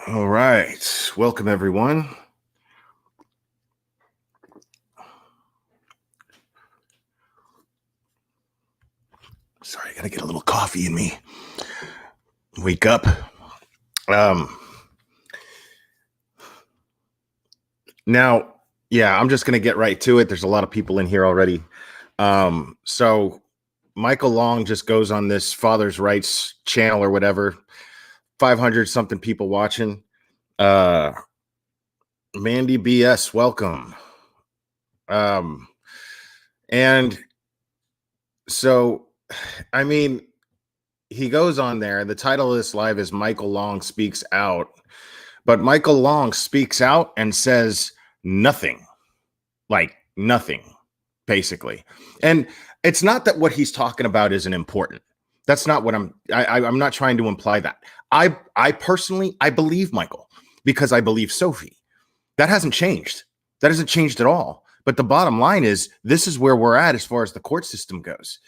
All right. Welcome, everyone. Sorry, I got to get a little coffee in me. Wake up. Now, yeah, I'm just going to get right to it. There's a lot of people in here already. So Michael Long just goes on this Father's Rights channel or whatever, 500 something people watching. Mandy BS, welcome. And so, I mean, he goes on there. The title of this live is Michael Long Speaks Out. But Michael Long speaks out and says nothing, like nothing, basically. And it's not that what he's talking about isn't important. That's not what I'm not trying to imply that. I personally, I believe Michael because I believe Sophie. That hasn't changed. That hasn't changed at all. But the bottom line is this is where we're at as far as the court system goes.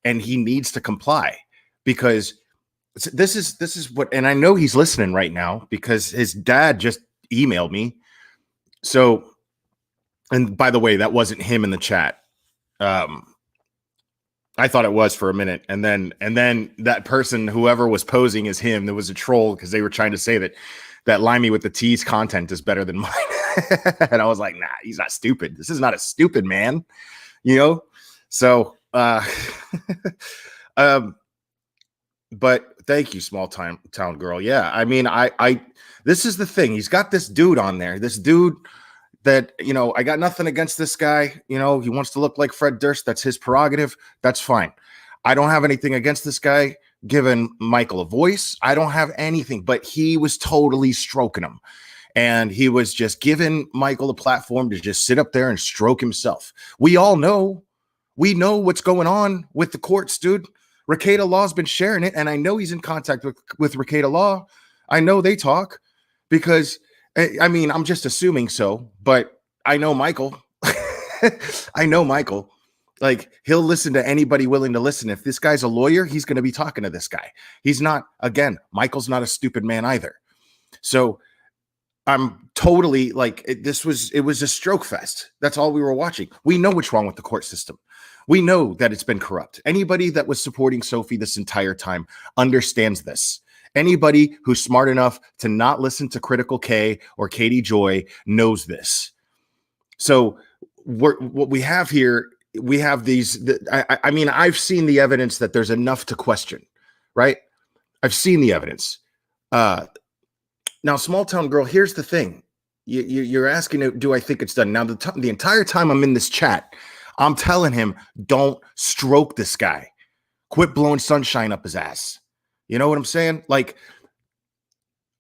And he needs to comply because this is what, and I know he's listening right now because his dad just emailed me. So, and by the way, that wasn't him in the chat. I thought it was for a minute, and then that person, whoever was posing as him, there was a troll because they were trying to say that Limey with the T's content is better than mine. And I was like, nah, he's not stupid. This is not a stupid man, you know. So, but thank you, small town girl. Yeah, I mean, I this is the thing. He's got this dude on there. This dude that, you know, I got nothing against this guy. You know, he wants to look like Fred Durst. That's his prerogative. That's fine. I don't have anything against this guy giving Michael a voice. I don't have anything, but he was totally stroking him. And he was just giving Michael a platform to just sit up there and stroke himself. We all know. We know what's going on with the courts, dude. Rekieta Law's been sharing it, and I know he's in contact with Rekieta Law. I know they talk because, I mean, I'm just assuming so, but I know Michael. I know Michael. Like, he'll listen to anybody willing to listen. If this guy's a lawyer, he's going to be talking to this guy. He's not, again, Michael's not a stupid man either. So I'm totally like, it was a stroke fest. That's all we were watching. We know what's wrong with the court system. We know that it's been corrupt. Anybody that was supporting Sophie this entire time understands this. Anybody who's smart enough to not listen to Critical K or Katie Joy knows this. So what we have here, we have these. I mean, I've seen the evidence that there's enough to question, right? I've seen the evidence. Now, small town girl, here's the thing. You're asking, do I think it's done? Now, the entire time I'm in this chat, I'm telling him, don't stroke this guy. Quit blowing sunshine up his ass. You know what I'm saying? Like,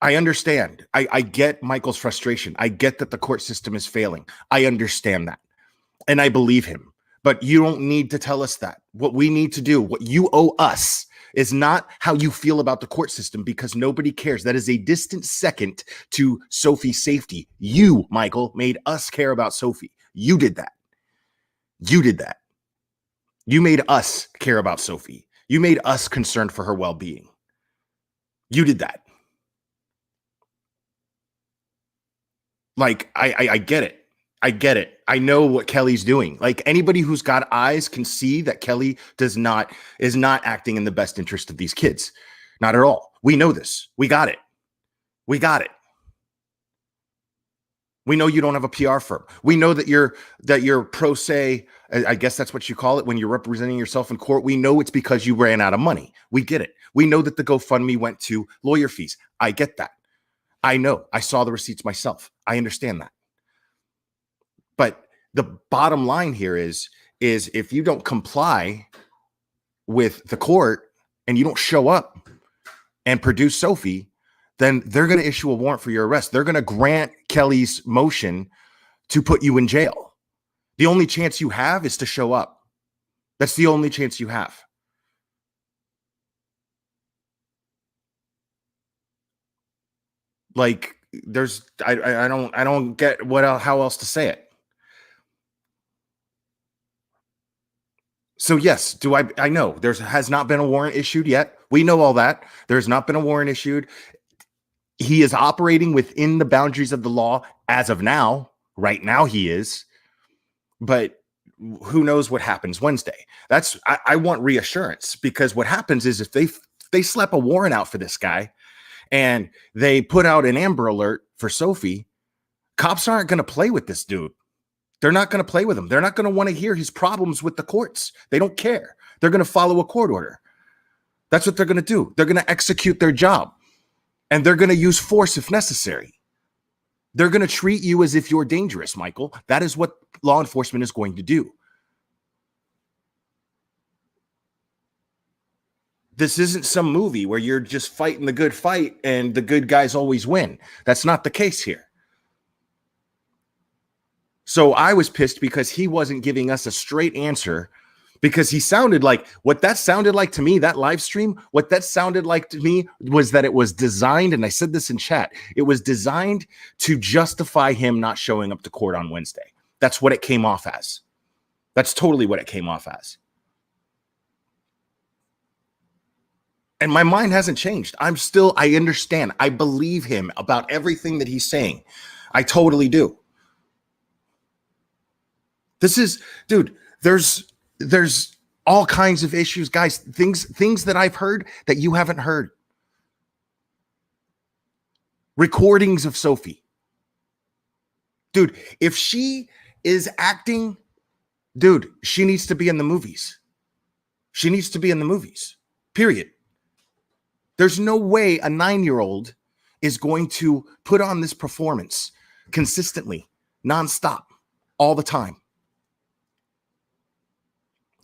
I understand. I get Michael's frustration. I get that the court system is failing. I understand that. And I believe him. But you don't need to tell us that. What we need to do, what you owe us, is not how you feel about the court system, because nobody cares. That is a distant second to Sophie's safety. You, Michael, made us care about Sophie. You did that. You did that. You made us care about Sophie. You made us concerned for her well-being. You did that. Like, I get it. I get it. I know what Kelly's doing. Like, anybody who's got eyes can see that Kelly is not acting in the best interest of these kids. Not at all. We know this. We got it. We got it. We know you don't have a PR firm. We know that you're pro se. I guess that's what you call it when you're representing yourself in court. We know it's because you ran out of money. We get it. We know that the GoFundMe went to lawyer fees. I get that. I know. I saw the receipts myself. I understand that. But the bottom line here is if you don't comply with the court and you don't show up and produce Sophie, then they're going to issue a warrant for your arrest. They're going to grant Kelly's motion to put you in jail. The only chance you have is to show up. That's the only chance you have. Like, I don't get how else to say it. So yes, I know there has not been a warrant issued yet. We know all that. There's not been a warrant issued. He is operating within the boundaries of the law as of now. Right now he is, but who knows what happens Wednesday. I want reassurance, because what happens is if they slap a warrant out for this guy and they put out an Amber Alert for Sophie, cops aren't going to play with this dude. They're not going to play with him. They're not going to want to hear his problems with the courts. They don't care. They're going to follow a court order. That's what they're going to do. They're going to execute their job, and they're going to use force if necessary. They're going to treat you as if you're dangerous, Michael. That is what law enforcement is going to do. This isn't some movie where you're just fighting the good fight and the good guys always win. That's not the case here. So I was pissed because he wasn't giving us a straight answer, because he sounded like, what that sounded like to me, that live stream, what that sounded like to me was that it was designed, and I said this in chat, it was designed to justify him not showing up to court on Wednesday. That's what it came off as. That's totally what it came off as. And my mind hasn't changed. I understand. I believe him about everything that he's saying. I totally do. This is, dude, there's all kinds of issues, guys, things that I've heard that you haven't heard. Recordings of Sophie. Dude, if she is acting, dude, she needs to be in the movies. She needs to be in the movies, period. There's no way a 9-year-old is going to put on this performance consistently, nonstop, all the time.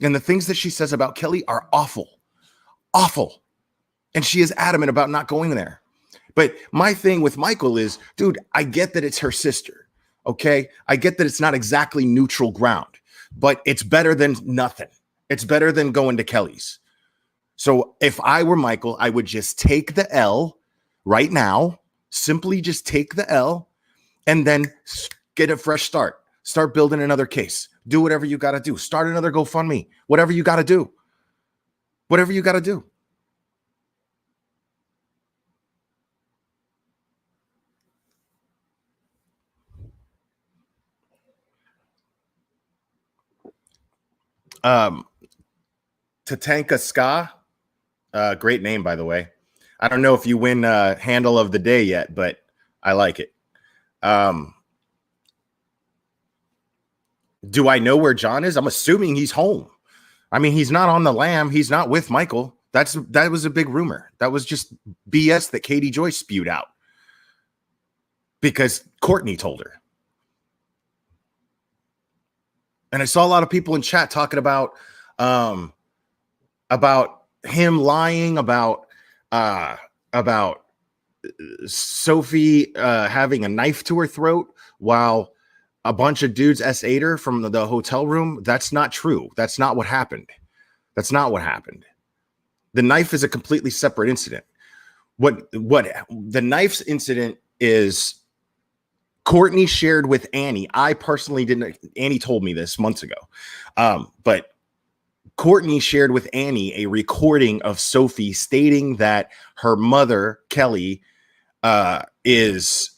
And the things that she says about Kelly are awful, awful. And she is adamant about not going there. But my thing with Michael is, dude, I get that it's her sister. Okay. I get that it's not exactly neutral ground, but it's better than nothing. It's better than going to Kelly's. So if I were Michael, I would just take the L right now, simply just take the L, and then get a fresh start. Start building another case. Do whatever you got to do. Start another GoFundMe. Whatever you got to do. Whatever you got to do. Tatanka Ska. Great name, by the way. I don't know if you win handle of the day yet, but I like it. Do I know where John is? I'm assuming he's home. I mean, he's not on the lam. He's not with Michael. That was a big rumor. That was just BS that Katie Joyce spewed out because Courtney told her. And I saw a lot of people in chat talking about him lying about Sophie having a knife to her throat while a bunch of dudes S8'd her from the hotel room. That's not true. That's not what happened. That's not what happened. The knife is a completely separate incident. What the knife's incident is, Courtney shared with Annie. I personally didn't. Annie told me this months ago. But Courtney shared with Annie a recording of Sophie stating that her mother, Kelly, has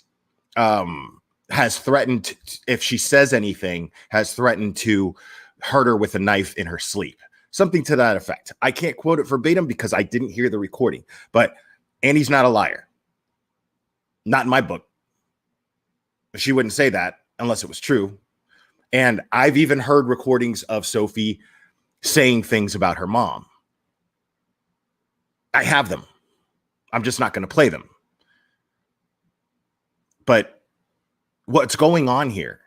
threatened, if she says anything, has threatened to hurt her with a knife in her sleep. Something to that effect. I can't quote it verbatim because I didn't hear the recording, but Annie's not a liar. Not in my book. She wouldn't say that unless it was true. And I've even heard recordings of Sophie saying things about her mom. I have them. I'm just not going to play them. But what's going on here?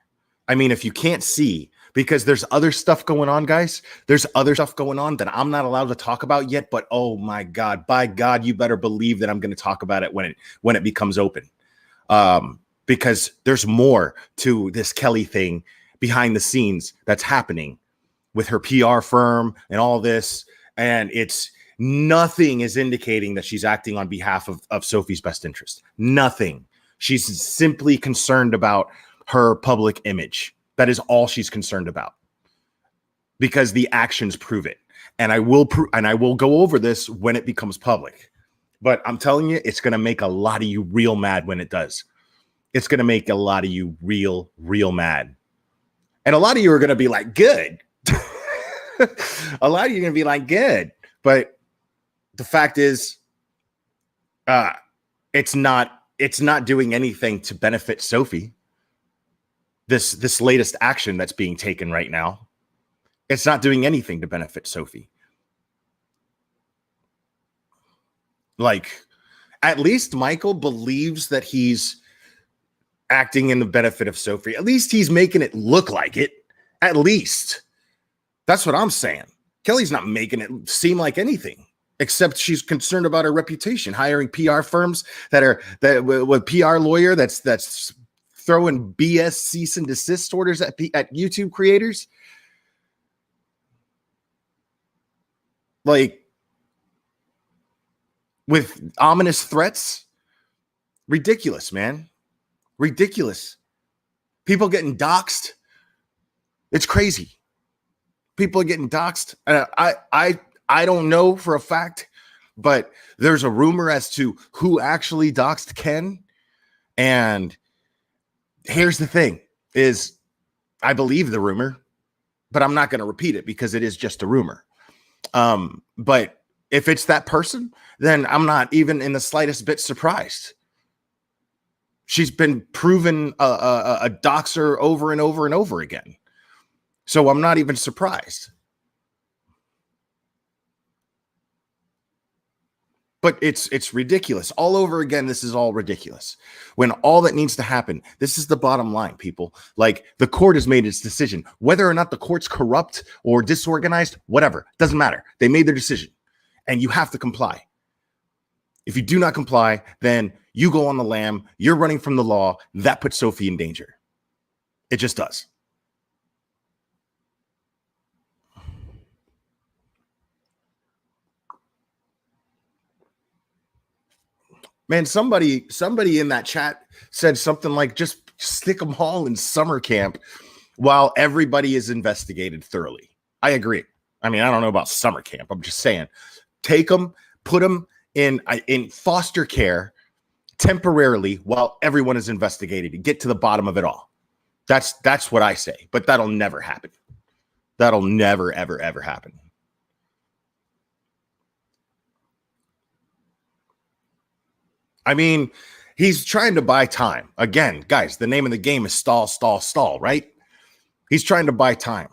I mean, if you can't see, because there's other stuff going on, guys. There's other stuff going on that I'm not allowed to talk about yet. But oh my God, by God, you better believe that I'm going to talk about it when it becomes open. Because there's more to this Kelly thing behind the scenes that's happening with her PR firm and all this. And nothing is indicating that she's acting on behalf of Sophie's best interest. Nothing. She's simply concerned about her public image. That is all she's concerned about, because the actions prove it. And I will go over this when it becomes public. But I'm telling you, it's going to make a lot of you real mad when it does. It's going to make a lot of you real mad. And a lot of you are going to be like, good. A lot of you are going to be like, good. But the fact is, it's not doing anything to benefit Sophie. This latest action that's being taken right now, it's not doing anything to benefit Sophie. Like, at least Michael believes that he's acting in the benefit of Sophie. At least he's making it look like it. At least. That's what I'm saying. Kelly's not making it seem like anything, except she's concerned about her reputation, hiring PR firms with PR lawyer that's throwing BS cease and desist orders at YouTube creators. Like, with ominous threats. Ridiculous, man. Ridiculous. People getting doxxed. It's crazy. People are getting doxxed. I don't know for a fact, but there's a rumor as to who actually doxxed Ken. And here's the thing is, I believe the rumor, but I'm not going to repeat it because it is just a rumor. But if it's that person, then I'm not even in the slightest bit surprised. She's been proven a doxer over and over and over again. So I'm not even surprised. But it's ridiculous. All over again, this is all ridiculous. When all that needs to happen, this is the bottom line, people. Like, the court has made its decision. Whether or not the court's corrupt or disorganized, whatever, doesn't matter. They made their decision, and you have to comply. If you do not comply, then you go on the lam. You're running from the law. That puts Sophie in danger. It just does. Man, somebody in that chat said something like, just stick them all in summer camp while everybody is investigated thoroughly. I agree. I mean, I don't know about summer camp. I'm just saying, take them, put them in foster care temporarily while everyone is investigated and get to the bottom of it all. That's what I say. But that'll never happen. That'll never, ever, ever happen. I mean, he's trying to buy time. Again, guys, the name of the game is stall, stall, stall, right? He's trying to buy time.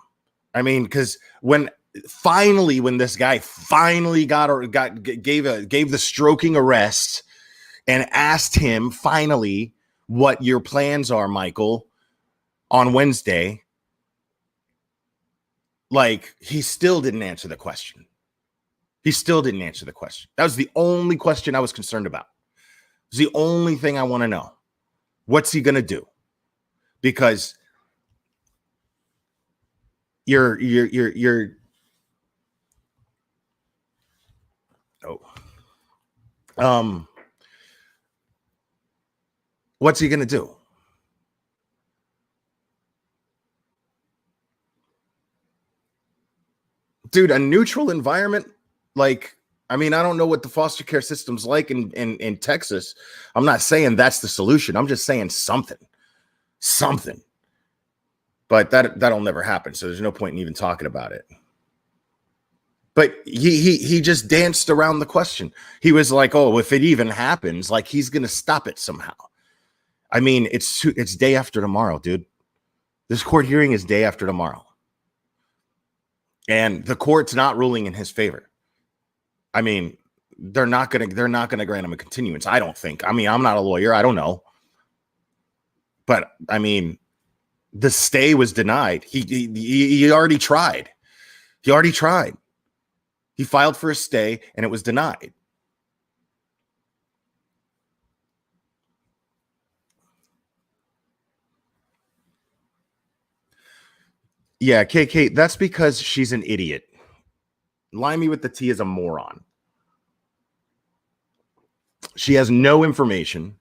I mean, because when this guy finally gave the stroking arrest and asked him finally what your plans are, Michael, on Wednesday, like, he still didn't answer the question. He still didn't answer the question. That was the only question I was concerned about. It's the only thing I want to know. What's he going to do? Because you're what's he going to do? Dude, a neutral environment, like, I mean, I don't know what the foster care system's like in Texas. I'm not saying that's the solution. I'm just saying something. But that'll never happen. So there's no point in even talking about it. But he just danced around the question. He was like, "Oh, if it even happens, like, he's gonna stop it somehow." I mean, it's day after tomorrow, dude. This court hearing is day after tomorrow, and the court's not ruling in his favor. I mean, they're not gonna grant him a continuance. I don't think. I mean, I'm not a lawyer. I don't know, but I mean, the stay was denied. He already tried. He filed for a stay and it was denied. Yeah, KK, that's because she's an idiot. Limey with the T is a moron. She has no information.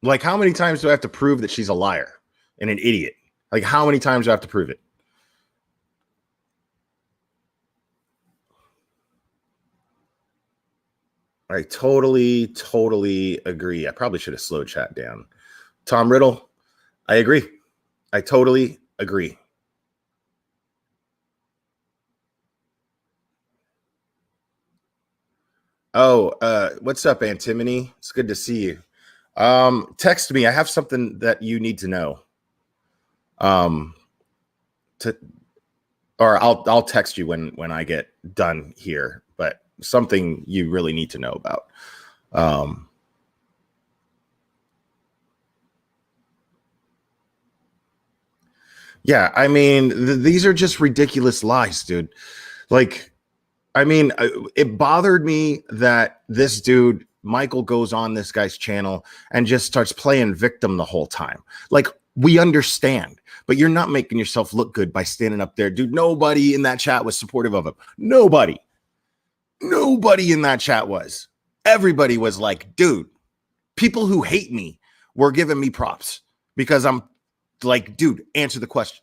Like, how many times do I have to prove that she's a liar and an idiot? Like, how many times do I have to prove it? I totally agree. I probably should have slowed chat down. Tom Riddle, I agree. I totally agree. Oh, what's up, Antimony? It's good to see you. Text me. I have something that you need to know. To or I'll text you when I get done here, but something you really need to know about. Yeah, I mean, these are just ridiculous lies, dude. Like, I mean, it bothered me that this dude, Michael, goes on this guy's channel and just starts playing victim the whole time. Like, we understand, but you're not making yourself look good by standing up there. Dude, nobody in that chat was supportive of him. Nobody. Nobody in that chat was. Everybody was like, dude, people who hate me were giving me props because I'm like, dude, answer the question.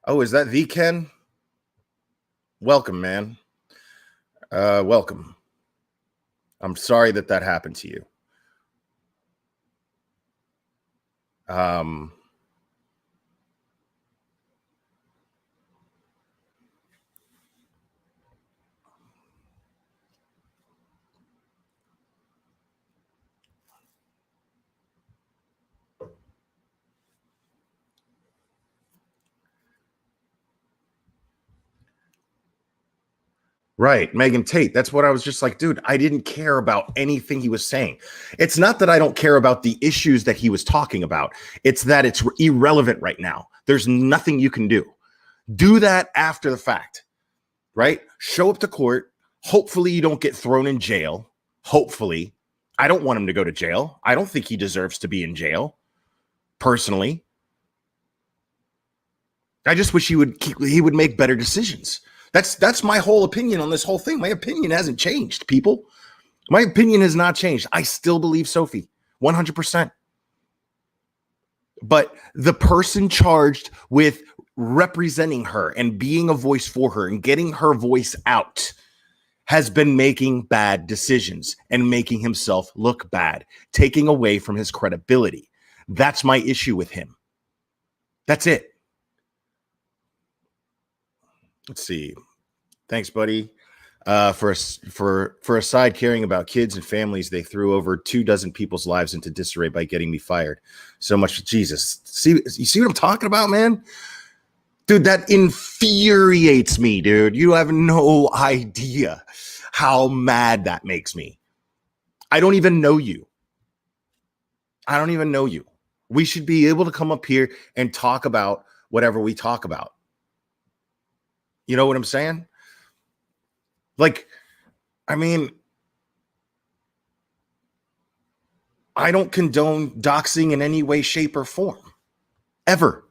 Oh, is that the Ken? Welcome, man. Welcome. I'm sorry that happened to you. Um, Right, Megan Tate. That's what I was just like, dude, I didn't care about anything he was saying. It's not that I don't care about the issues that he was talking about. It's that it's irrelevant right now. There's nothing you can do. Do that after the fact, right? Show up to court. Hopefully you don't get thrown in jail. Hopefully. I don't want him to go to jail. I don't think he deserves to be in jail, personally. I just wish he would make better decisions. That's my whole opinion on this whole thing. My opinion hasn't changed, people. My opinion has not changed. I still believe Sophie 100%. But the person charged with representing her and being a voice for her and getting her voice out has been making bad decisions and making himself look bad, taking away from his credibility. That's my issue with him. That's it. Let's see. Thanks, buddy. For a side caring about kids and families, they threw over 24 people's lives into disarray by getting me fired. So much, Jesus. You see what I'm talking about, man? Dude, that infuriates me, dude. You have no idea how mad that makes me. I don't even know you. I don't even know you. We should be able to come up here and talk about whatever we talk about. You know what I'm saying? Like, I mean, I don't condone doxing in any way, shape, or form. Ever.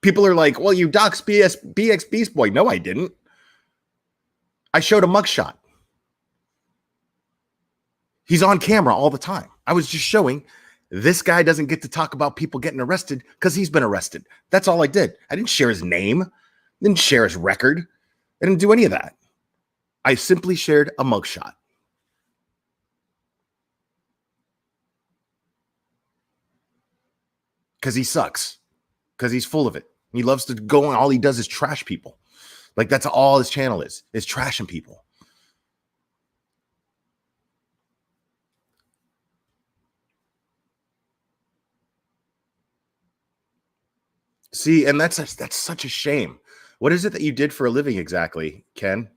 People are like, well, you doxed BX Beast Boy. No, I didn't. I showed a mugshot. He's on camera all the time. I was just showing this guy doesn't get to talk about people getting arrested because he's been arrested. That's all I did. I didn't share his name. Didn't share his record. I didn't do any of that. I simply shared a mugshot. Because he sucks. Because he's full of it. He loves to go and all he does is trash people. Like, that's all his channel is trashing people. See, and that's such a shame. What is it that you did for a living exactly, Ken?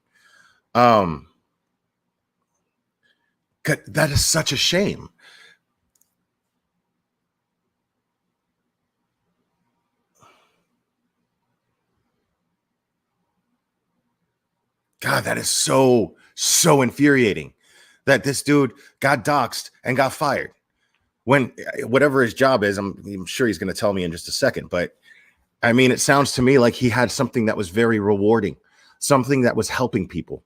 That is such a shame. God, that is so infuriating that this dude got doxxed and got fired. when whatever his job is, I'm sure he's going to tell me in just a second. But I mean, it sounds to me like he had something that was very rewarding, something that was helping people.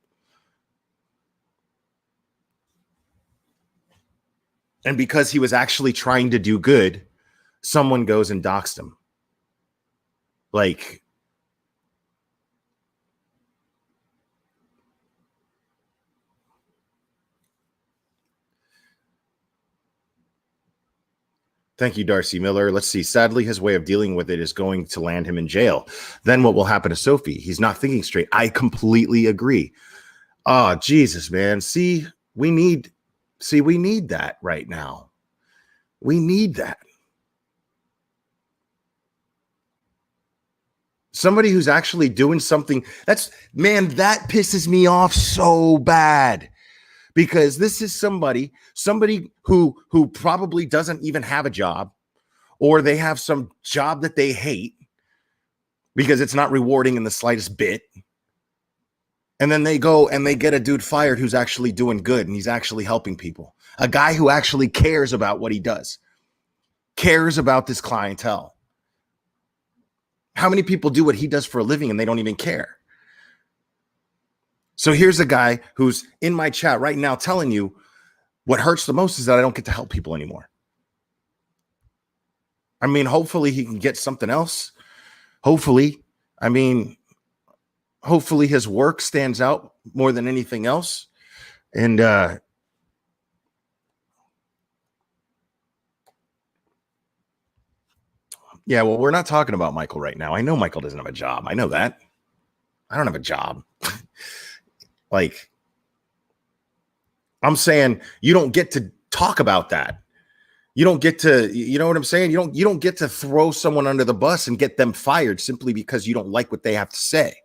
And because he was actually trying to do good, someone goes and doxed him. Like, thank you, Darcy Miller. Let's see. Sadly, his way of dealing with it is going to land him in jail. Then what will happen to Sophie? He's not thinking straight. I completely agree. Oh, Jesus, man. We need that right now. We need that. Somebody who's actually doing something. That pisses me off so bad, because this is somebody who probably doesn't even have a job, or they have some job that they hate because it's not rewarding in the slightest bit. And then they go and they get a dude fired who's actually doing good and he's actually helping people. A guy who actually cares about what he does, cares about this clientele. How many people do what he does for a living and they don't even care? So here's a guy who's in my chat right now telling you what hurts the most is that I don't get to help people anymore. I mean, hopefully he can get something else. Hopefully his work stands out more than anything else. And yeah, well, we're not talking about Michael right now. I know Michael doesn't have a job. I know that. I don't have a job. Like, I'm saying you don't get to talk about that. You don't get to, you know what I'm saying? You don't get to throw someone under the bus and get them fired simply because you don't like what they have to say.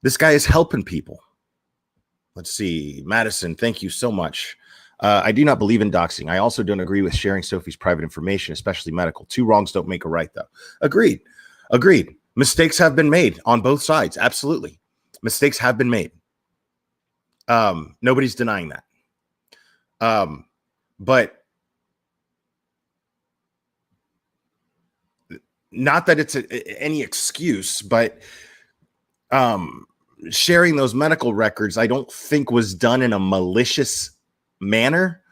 This guy is helping people. Let's see. Madison, thank you so much. I do not believe in doxing. I also don't agree with sharing Sophie's private information, especially medical. Two wrongs don't make a right, though. Agreed. Mistakes have been made on both sides. Absolutely. Mistakes have been made. Nobody's denying that. But not that it's any excuse, but sharing those medical records, I don't think was done in a malicious manner.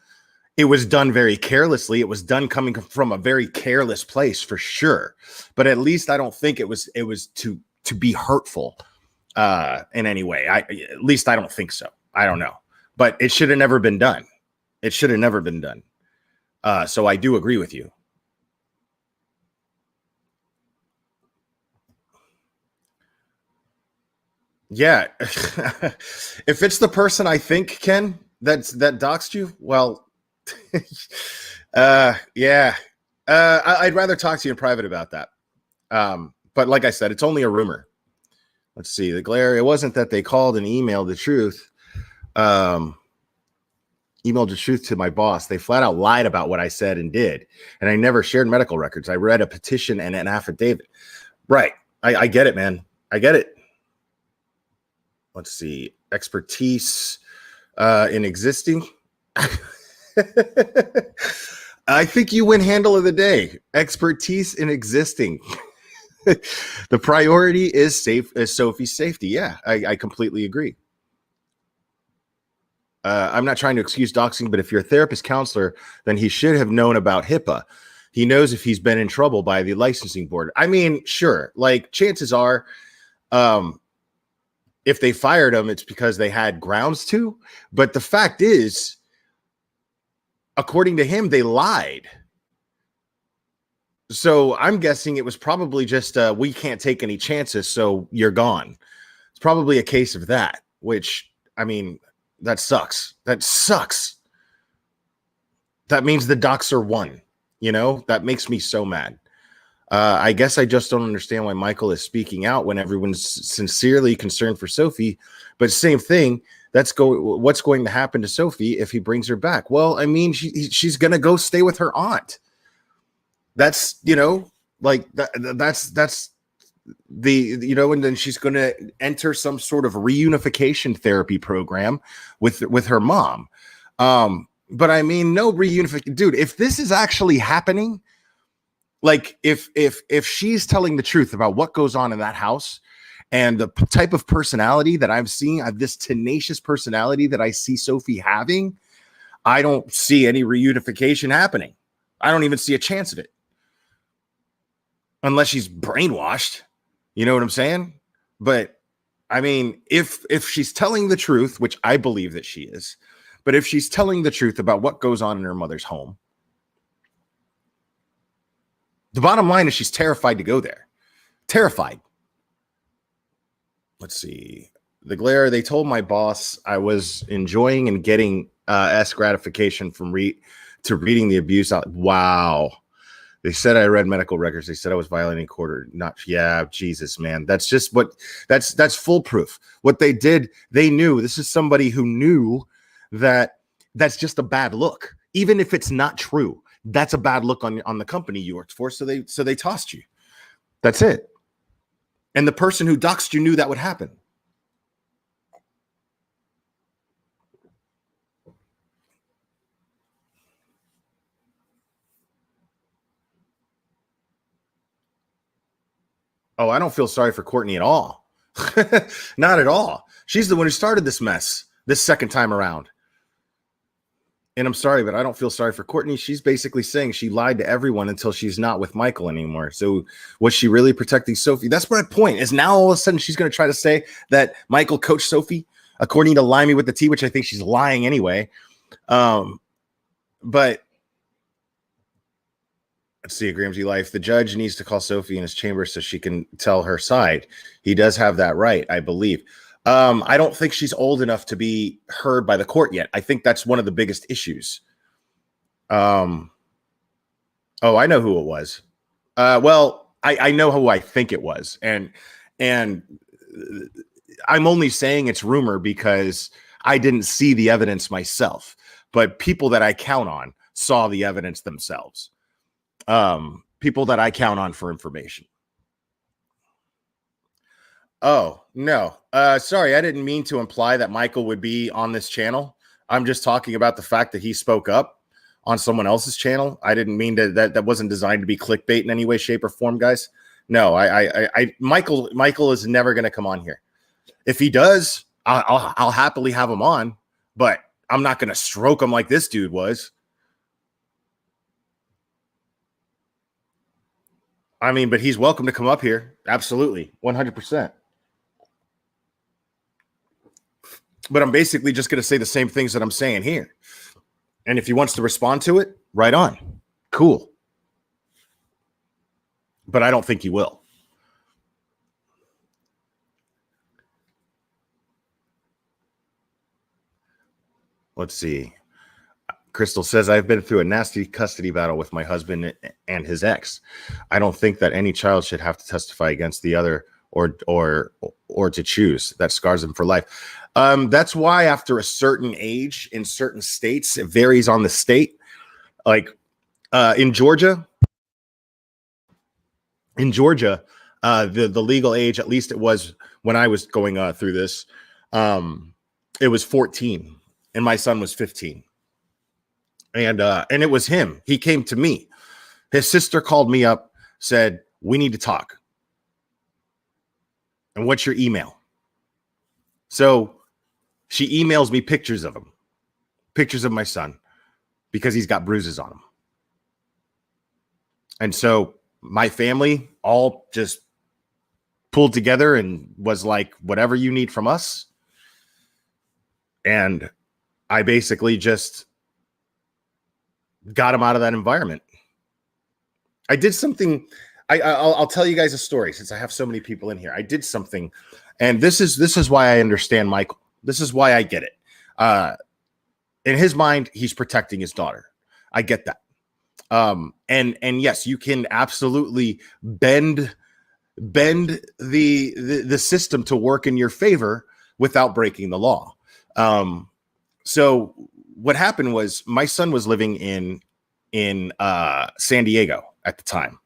It was done very carelessly. It was done coming from a very careless place for sure. But at least I don't think it was to be hurtful in any way. At least I don't think so. I don't know. But it should have never been done. It should have never been done. So I do agree with you. Yeah. If it's the person I think, Ken, that doxed you, well, yeah. I'd rather talk to you in private about that. But like I said, it's only a rumor. Let's see. The glare, it wasn't that they called and emailed the truth. Emailed the truth to my boss. They flat out lied about what I said and did. And I never shared medical records. I read a petition and an affidavit. Right. I get it, man. I get it. Let's see. Expertise in existing. I think you win handle of the day. Expertise in existing. The priority is Sophie's safety. Yeah, I completely agree. I'm not trying to excuse doxing, but if you're a therapist counselor, then he should have known about HIPAA. He knows if he's been in trouble by the licensing board. I mean, sure. Like, chances are, if they fired him, it's because they had grounds to. But the fact is, according to him, they lied. So I'm guessing it was probably just, we can't take any chances, so you're gone. It's probably a case of that, which, I mean, that sucks. That sucks. That means the doxer won. You know, that makes me so mad. I guess I just don't understand why Michael is speaking out when everyone's sincerely concerned for Sophie. But same thing, what's going to happen to Sophie if he brings her back? Well, I mean, she's going to go stay with her aunt. That's, you know, like that's the, you know, and then she's going to enter some sort of reunification therapy program with her mom. But I mean, no reunification, dude. If this is actually happening, like if she's telling the truth about what goes on in that house and the type of personality that I'm seeing, this tenacious personality that I see Sophie having, I don't see any reunification happening. I don't even see a chance of it. Unless she's brainwashed. You know what I'm saying? But I mean, if she's telling the truth, which I believe that she is, but if she's telling the truth about what goes on in her mother's home, the bottom line is she's terrified to go there. Terrified. Let's see. The glare, they told my boss I was enjoying and getting S gratification from reading the abuse out. Wow. They said I read medical records. They said I was violating court. Jesus, man. That's just that's foolproof. What they did, they knew. This is somebody who knew that that's just a bad look. Even if it's not true, that's a bad look on the company you worked for. So they tossed you. That's it. And the person who doxed you knew that would happen. Oh, I don't feel sorry for Courtney at all. Not at all. She's the one who started this mess this second time around. And I'm sorry, but I don't feel sorry for Courtney. She's basically saying she lied to everyone until she's not with Michael anymore. So was she really protecting Sophie? That's my point, is now all of a sudden she's going to try to say that Michael coached Sophie, according to Limey with the T, which I think she's lying anyway. But let's see, Gramsci Life. The judge needs to call Sophie in his chamber so she can tell her side. He does have that right, I believe. I don't think she's old enough to be heard by the court yet. I think that's one of the biggest issues. Oh, I know who it was. Well, I know who I think it was. And I'm only saying it's rumor because I didn't see the evidence myself, but people that I count on saw the evidence themselves. People that I count on for information. Oh, no. Sorry, I didn't mean to imply that Michael would be on this channel. I'm just talking about the fact that he spoke up on someone else's channel. I didn't mean that wasn't designed to be clickbait in any way, shape, or form, guys. No, Michael is never going to come on here. If he does, I'll happily have him on, but I'm not going to stroke him like this dude was. I mean, but he's welcome to come up here. Absolutely. 100%. But I'm basically just going to say the same things that I'm saying here. And if he wants to respond to it, right on. Cool. But I don't think he will. Let's see. Crystal says, I've been through a nasty custody battle with my husband and his ex. I don't think that any child should have to testify against the other or to choose. That scars them for life. That's why after a certain age in certain states, it varies on the state. Like in Georgia, the legal age, at least it was when I was going through this, it was 14 and my son was 15. And it was him. He came to me. His sister called me up, said, we need to talk. And what's your email? So she emails me pictures of him, pictures of my son, because he's got bruises on him. And so my family all just pulled together and was like, whatever you need from us. And I basically just got him out of that environment. I did something. I'll tell you guys a story since I have so many people in here. I did something, and this is why I understand Michael. This is why I get it. In his mind, he's protecting his daughter. I get that. And yes, you can absolutely bend the system to work in your favor without breaking the law. So what happened was my son was living in San Diego at the time.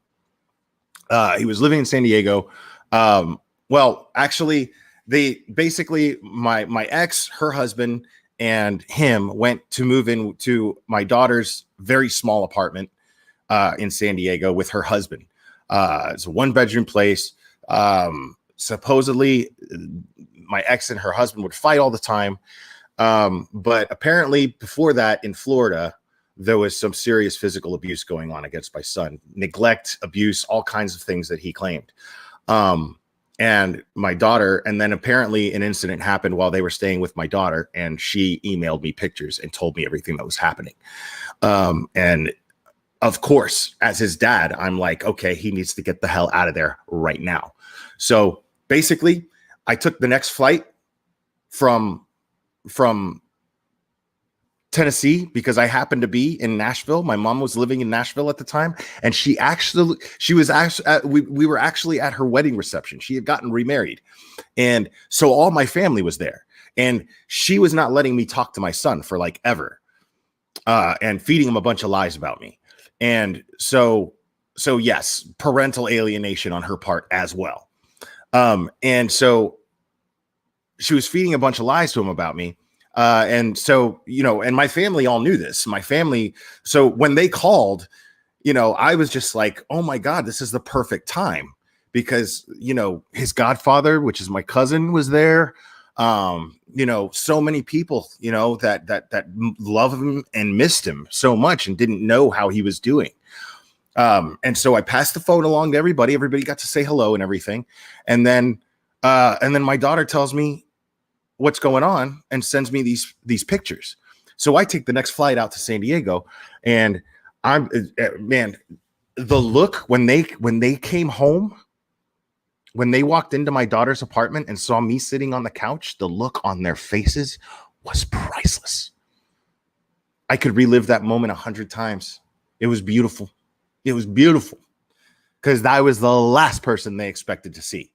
He was living in San Diego. Well, actually, they basically my ex, her husband, and him went to move into my daughter's very small apartment in San Diego with her husband. It's a 1-bedroom place. Supposedly, my ex and her husband would fight all the time. But apparently, before that, in Florida, there was some serious physical abuse going on against my son, neglect, abuse, all kinds of things that he claimed. And my daughter, and then apparently an incident happened while they were staying with my daughter, and she emailed me pictures and told me everything that was happening. And of course, as his dad, I'm like, okay, he needs to get the hell out of there right now. So basically, I took the next flight from Tennessee because I happened to be in Nashville. My mom was living in Nashville at the time, and we were actually at her wedding reception. She had gotten remarried, and so all my family was there, and she was not letting me talk to my son for like ever, and feeding him a bunch of lies about me. And so yes, parental alienation on her part as well. And so she was feeding a bunch of lies to him about me. And so, and my family all knew this. My family. So when they called, I was just like, oh my God, this is the perfect time because, his godfather, which is my cousin, was there. So many people, that love him and missed him so much and didn't know how he was doing. And so I passed the phone along to everybody. Everybody got to say hello and everything. And then my daughter tells me what's going on and sends me these pictures. So I take the next flight out to San Diego, and the look when they came home, when they walked into my daughter's apartment and saw me sitting on the couch, the look on their faces was priceless. I could relive that moment 100 times. It was beautiful. It was beautiful because I was the last person they expected to see.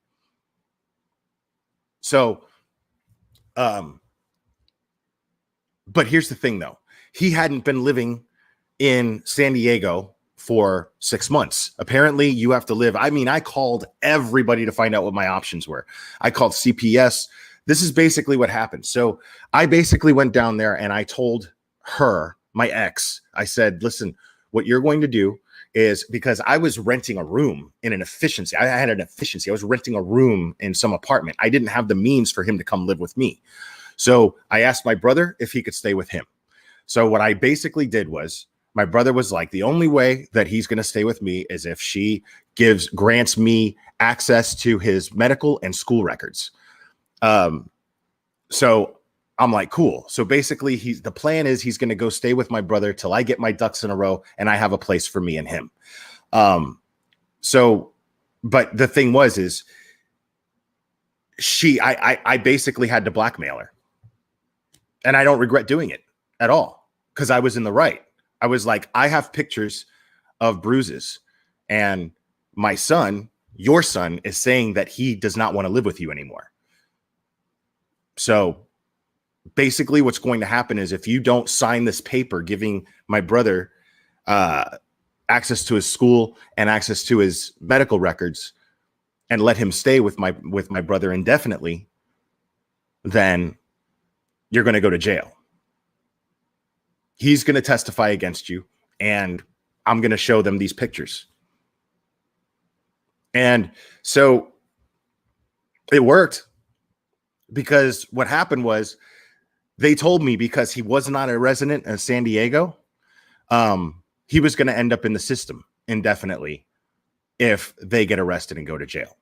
So, but here's the thing though. He hadn't been living in San Diego for 6 months. Apparently you have to live. I called everybody to find out what my options were. I called CPS. This is basically what happened. So I basically went down there and I told her, my ex, I said, listen, what you're going to do is, because I was renting a room in an efficiency. I had an efficiency. I was renting a room in some apartment. I didn't have the means for him to come live with me. So I asked my brother if he could stay with him. So what I basically did was, my brother was like, the only way that he's going to stay with me is if she grants me access to his medical and school records. So I'm like, cool. So basically the plan is he's going to go stay with my brother till I get my ducks in a row and I have a place for me and him. But the thing is I basically had to blackmail her, and I don't regret doing it at all because I was in the right. I was like, I have pictures of bruises, and my son, your son, is saying that he does not want to live with you anymore. So basically what's going to happen is if you don't sign this paper giving my brother access to his school and access to his medical records and let him stay with my brother indefinitely, then you're going to go to jail. He's going to testify against you, and I'm going to show them these pictures. And so it worked, because what happened was they told me because he was not a resident of San Diego, he was going to end up in the system indefinitely if they get arrested and go to jail.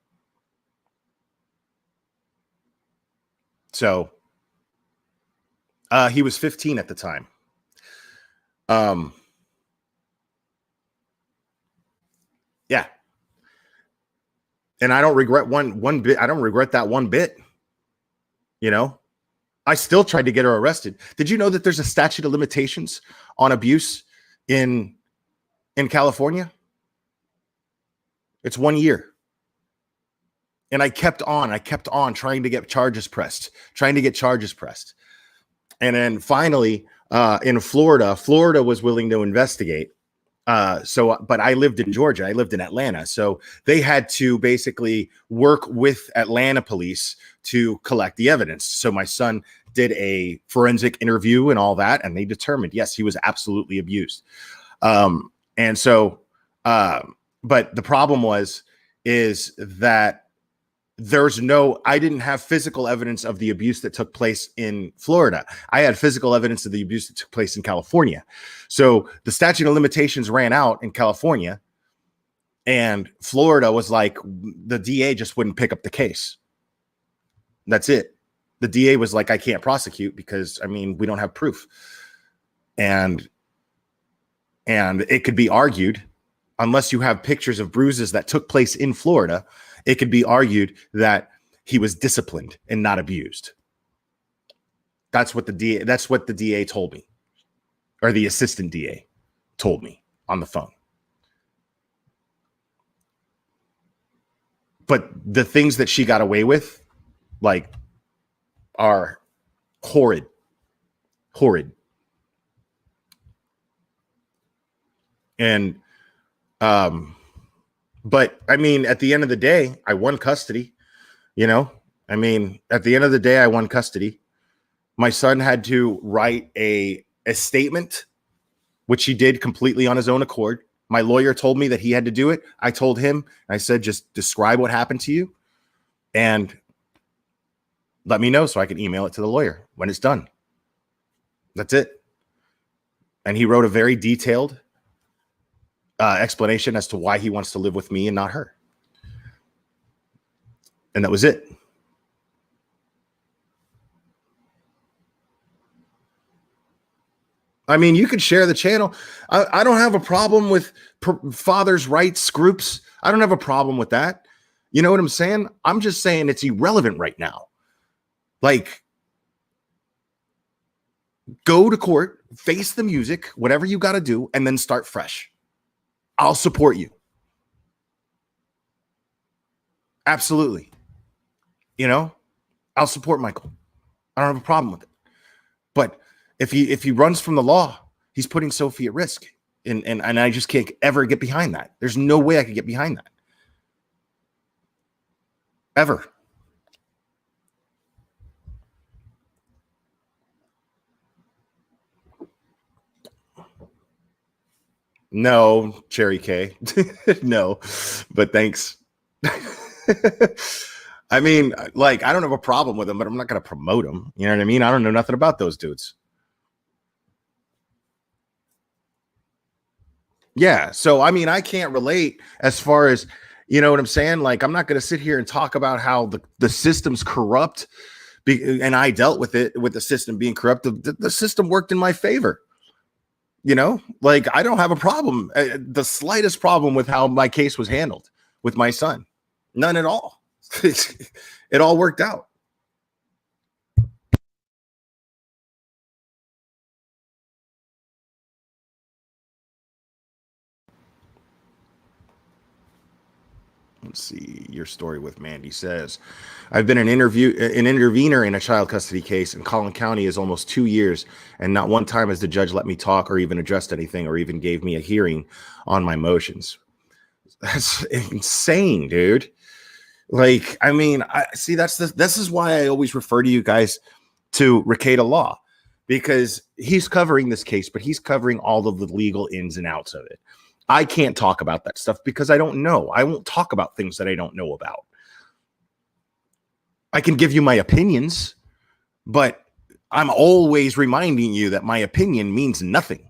So he was 15 at the time. Yeah. And I don't regret one bit. I don't regret that one bit. I still tried to get her arrested. Did you know that there's a statute of limitations on abuse in California? It's 1 year. And I kept on trying to get charges pressed. And then finally, in Florida was willing to investigate. But I lived in Georgia. I lived in Atlanta. So they had to basically work with Atlanta police to collect the evidence. So my son did a forensic interview and all that, and they determined, yes, he was absolutely abused. And so, but the problem is that I didn't have physical evidence of the abuse that took place in Florida. I had physical evidence of the abuse that took place in California. So the statute of limitations ran out in California, and Florida was like, the DA just wouldn't pick up the case. That's it. The DA was like, I can't prosecute because, I mean, we don't have proof. And it could be argued, unless you have pictures of bruises that took place in Florida, it could be argued that he was disciplined and not abused. That's what the DA told me, or the assistant DA told me on the phone. But the things that she got away with, like, are horrid. And but I mean, at the end of the day, I won custody. I mean, at the end of the day, I won custody. My son had to write a statement, which he did completely on his own accord. My lawyer told me that he had to do it. I told him, I said, just describe what happened to you and let me know so I can email it to the lawyer when it's done. That's it. And he wrote a very detailed explanation as to why he wants to live with me and not her. And that was it. I mean, you could share the channel. I don't have a problem with fathers' rights groups. I don't have a problem with that. You know what I'm saying? I'm just saying it's irrelevant right now. Like, go to court, face the music, whatever you got to do, and then start fresh. I'll support you. Absolutely. I'll support Michael. I don't have a problem with it. But if he runs from the law, he's putting Sophie at risk. And I just can't ever get behind that. There's no way I could get behind that. Ever. No, Cherry K. No, but thanks. I mean, like, I don't have a problem with him, but I'm not going to promote him. You know what I mean? I don't know nothing about those dudes. Yeah. So, I mean, I can't relate as far as, you know what I'm saying? Like, I'm not going to sit here and talk about how the system's corrupt. And I dealt with it, with the system being corrupt. The system worked in my favor. Like, I don't have a problem, the slightest problem with how my case was handled with my son. None at all. It all worked out. Let's see. Your story with Mandy says, I've been an intervener in a child custody case in Collin County is almost 2 years, and not one time has the judge let me talk or even addressed anything or even gave me a hearing on my motions. That's insane, dude. Like, I mean, this is why I always refer to you guys to Rekieta Law, because he's covering this case, but he's covering all of the legal ins and outs of it. I can't talk about that stuff because I don't know. I won't talk about things that I don't know about. I can give you my opinions, but I'm always reminding you that my opinion means nothing,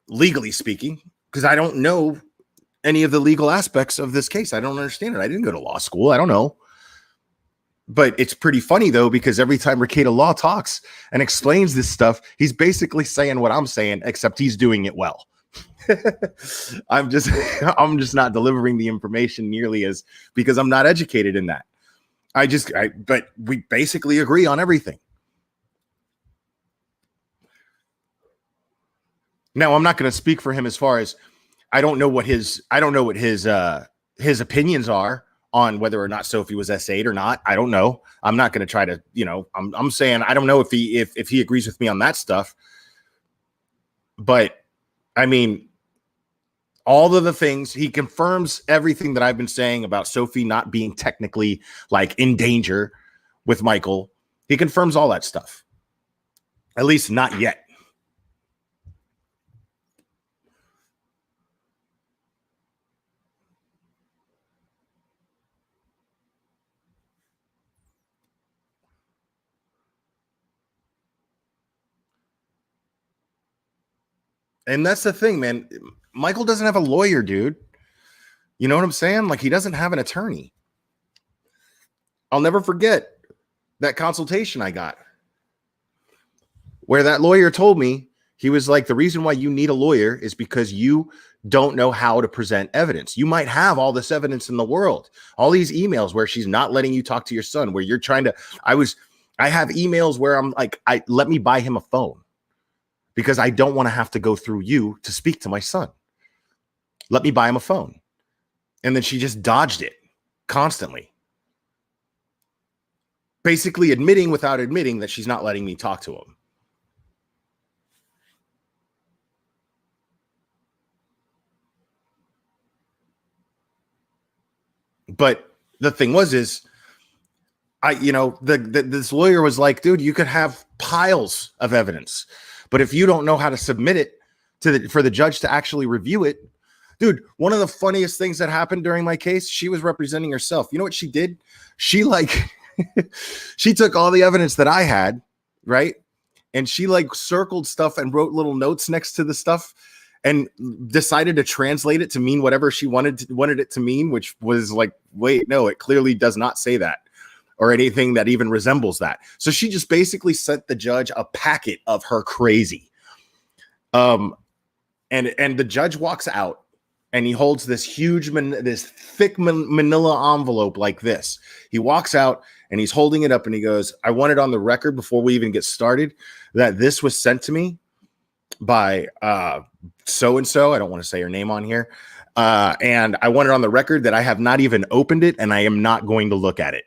legally speaking, because I don't know any of the legal aspects of this case. I don't understand it. I didn't go to law school. I don't know. But it's pretty funny, though, because every time Rekieta Law talks and explains this stuff, he's basically saying what I'm saying, except he's doing it well. I'm just not delivering the information nearly as, because I'm not educated in that. But we basically agree on everything. Now, I'm not going to speak for him as far as I don't know what his opinions are on whether or not Sophie was S8 or not. I don't know. I'm not going to try to, I'm saying I don't know if he agrees with me on that stuff. But I mean, all of the things, he confirms everything that I've been saying about Sophie not being technically like in danger with Michael. He confirms all that stuff. At least not yet. And that's the thing, man. Michael doesn't have a lawyer, dude. You know what I'm saying? Like, he doesn't have an attorney. I'll never forget that consultation I got where that lawyer told me, he was like, the reason why you need a lawyer is because you don't know how to present evidence. You might have all this evidence in the world, all these emails where she's not letting you talk to your son, where you're trying to, I have emails where I'm like, let me buy him a phone because I don't want to have to go through you to speak to my son. Let me buy him a phone. And then she just dodged it constantly. Basically admitting without admitting that she's not letting me talk to him. But the thing is, this lawyer was like, dude, you could have piles of evidence, but if you don't know how to submit it for the judge to actually review it, dude, one of the funniest things that happened during my case, she was representing herself. You know what she did? She she took all the evidence that I had, right? And she circled stuff and wrote little notes next to the stuff and decided to translate it to mean whatever she wanted it to mean, which was like, wait, no, it clearly does not say that or anything that even resembles that. So she just basically sent the judge a packet of her crazy. And the judge walks out and he holds this huge, this thick manila envelope like this. He walks out and he's holding it up and he goes, I want it on the record before we even get started that this was sent to me by so-and-so. I don't want to say her name on here. And I want it on the record that I have not even opened it and I am not going to look at it.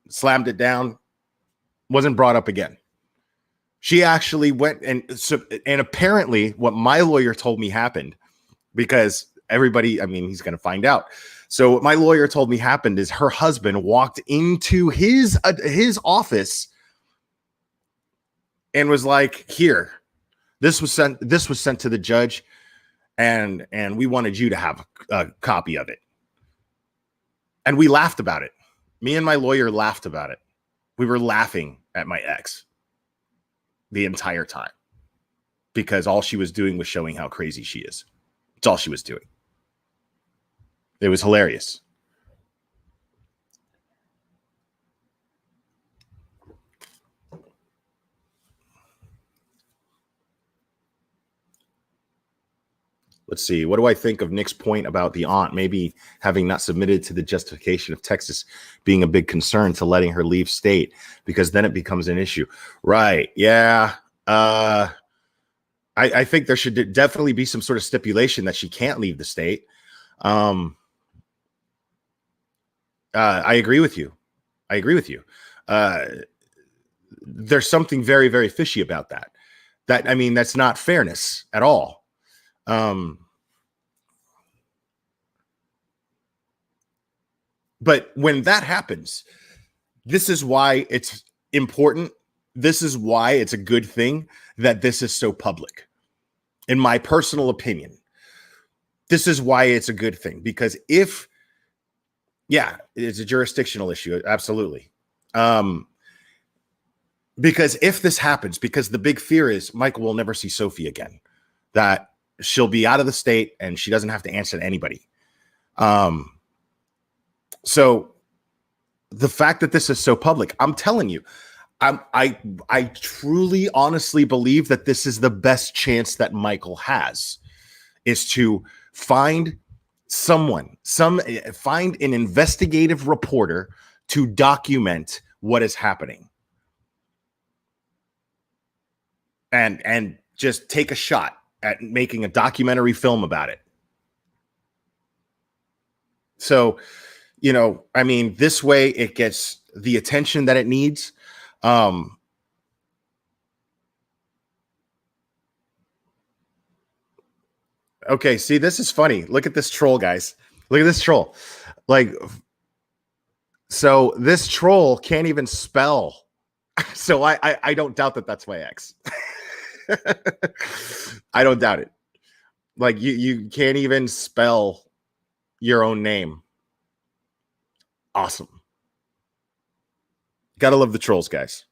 Slammed it down. Wasn't brought up again. She actually went and apparently what my lawyer told me happened, because everybody, I mean, he's going to find out. So what my lawyer told me happened is her husband walked into his office and was like, here, this was sent to the judge and we wanted you to have a copy of it. And we laughed about it. Me and my lawyer laughed about it. We were laughing at my ex the entire time because all she was doing was showing how crazy she is. It's all she was doing. It was hilarious. Let's see. What do I think of Nick's point about the aunt maybe having not submitted to the justification of Texas being a big concern to letting her leave state, because then it becomes an issue? Right. Yeah. I think there should definitely be some sort of stipulation that she can't leave the state. I agree with you. There's something very, very fishy about that. I mean, that's not fairness at all. But when that happens, this is why it's important. This is why it's a good thing that this is so public. In my personal opinion, this is why it's a good thing, because it's a jurisdictional issue. Absolutely. Because if this happens, because the big fear is Michael will never see Sophie again, that she'll be out of the state and she doesn't have to answer to anybody. So the fact that this is so public, I'm telling you, I truly, honestly believe that this is the best chance that Michael has, is to find find an investigative reporter to document what is happening. And just take a shot at making a documentary film about it. So, I mean, this way it gets the attention that it needs. Okay, see, this is funny. Look at this troll, guys. Look at this troll. Like, so this troll can't even spell. So I don't doubt that that's my ex. I don't doubt it. Like you can't even spell your own name. Awesome. Gotta love the trolls, guys.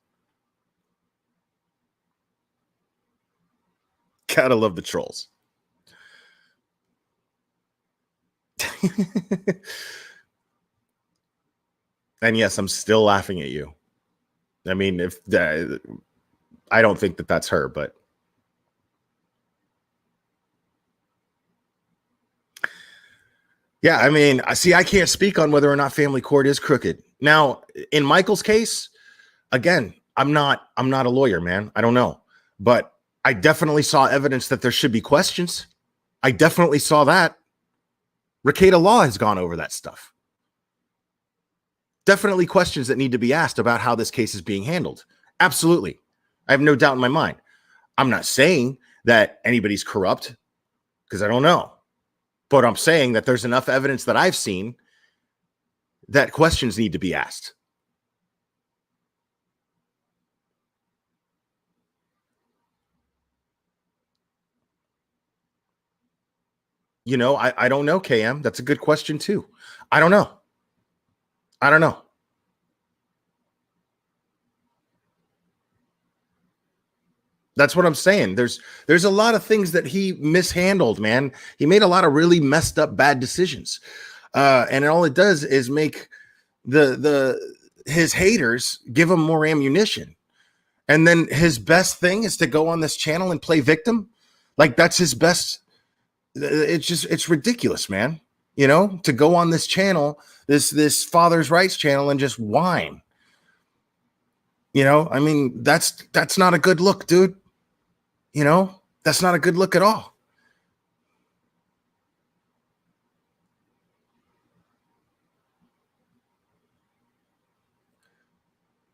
Gotta love the trolls. And yes, I'm still laughing at you. I mean, if I don't think that that's her, but yeah, I mean, I can't speak on whether or not family court is crooked. Now, in Michael's case, again, I'm not a lawyer, man. I don't know, but I definitely saw evidence that there should be questions. I definitely saw that. Ricada Law has gone over that stuff. Definitely questions that need to be asked about how this case is being handled. Absolutely. I have no doubt in my mind. I'm not saying that anybody's corrupt because I don't know. But I'm saying that there's enough evidence that I've seen that questions need to be asked. You know, I don't know, KM. That's a good question too. I don't know. I don't know. That's what I'm saying. There's a lot of things that he mishandled, man. He made a lot of really messed up bad decisions. And all it does is make his haters give him more ammunition. And then his best thing is to go on this channel and play victim. Like that's his best. It's ridiculous, man. You know, to go on this channel, this father's rights channel and just whine. You know, I mean, that's not a good look, dude. You know, that's not a good look at all.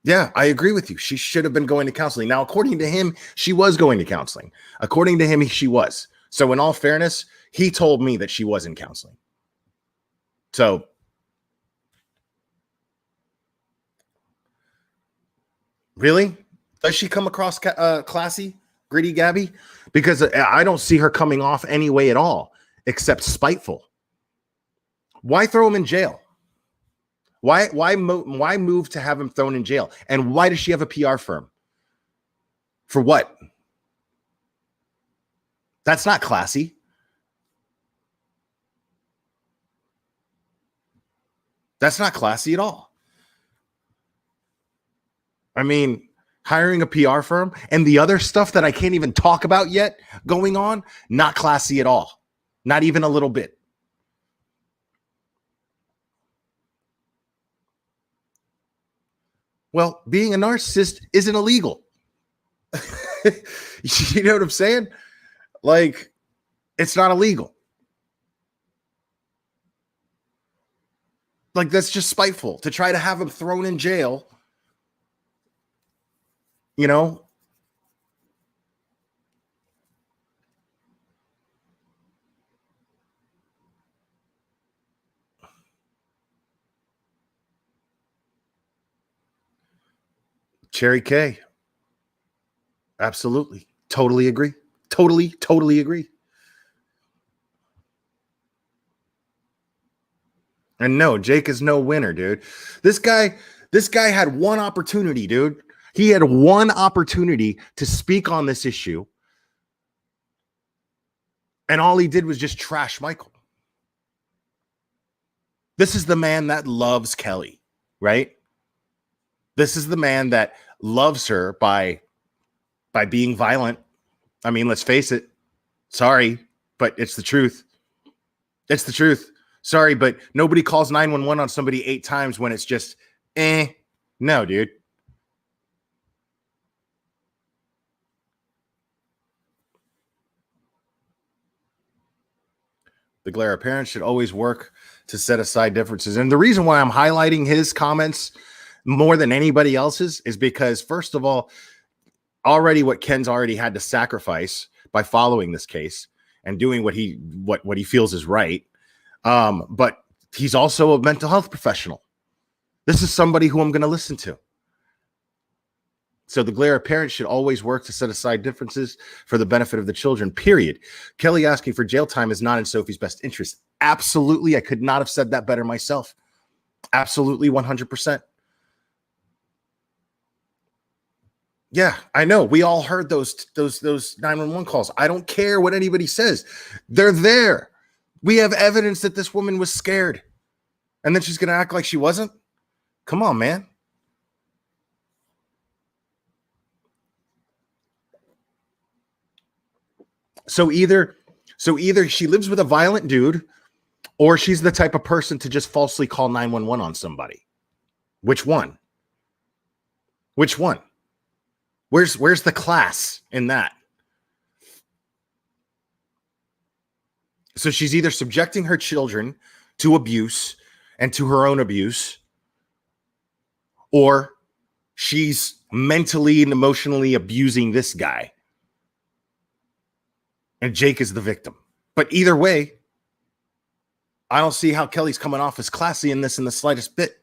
Yeah, I agree with you. She should have been going to counseling. Now, according to him, she was going to counseling. According to him, she was. So in all fairness, he told me that she was in counseling. So really? Does she come across classy, gritty Gabby? Because I don't see her coming off any way at all, except spiteful. Why throw him in jail? Why move to have him thrown in jail? And why does she have a PR firm? For what? That's not classy. That's not classy at all. I mean, hiring a PR firm and the other stuff that I can't even talk about yet going on, not classy at all. Not even a little bit. Well, being a narcissist isn't illegal. You know what I'm saying? Like, it's not illegal. Like, that's just spiteful to try to have him thrown in jail. You know? Cherry K. Absolutely. Totally agree. Totally agree. And no, Jake is no winner, dude. This guy had one opportunity, dude. He had one opportunity to speak on this issue. And all he did was just trash Michael. This is the man that loves Kelly, right? This is the man that loves her by being violent. I mean, let's face it. Sorry, but it's the truth. It's the truth. Sorry, but nobody calls 911 on somebody 8 times when it's just, no, dude. The glare of parents should always work to set aside differences. And the reason why I'm highlighting his comments more than anybody else's is because, first of all, already what Ken's already had to sacrifice by following this case. and doing what he feels is right. But he's also a mental health professional. This is somebody who I'm going to listen to. So the glare of parents should always work to set aside differences for the benefit of the children, period. Kelly asking for jail time is not in Sophie's best interest. Absolutely. I could not have said that better myself. Absolutely, 100%. Yeah, I know. We all heard those 911 calls. I don't care what anybody says. They're there. We have evidence that this woman was scared. And then she's going to act like she wasn't? Come on, man. So either she lives with a violent dude, or she's the type of person to just falsely call 911 on somebody. Which one? Which one? Where's the class in that? So she's either subjecting her children to abuse and to her own abuse, or she's mentally and emotionally abusing this guy. And Jake is the victim. But either way, I don't see how Kelly's coming off as classy in this in the slightest bit.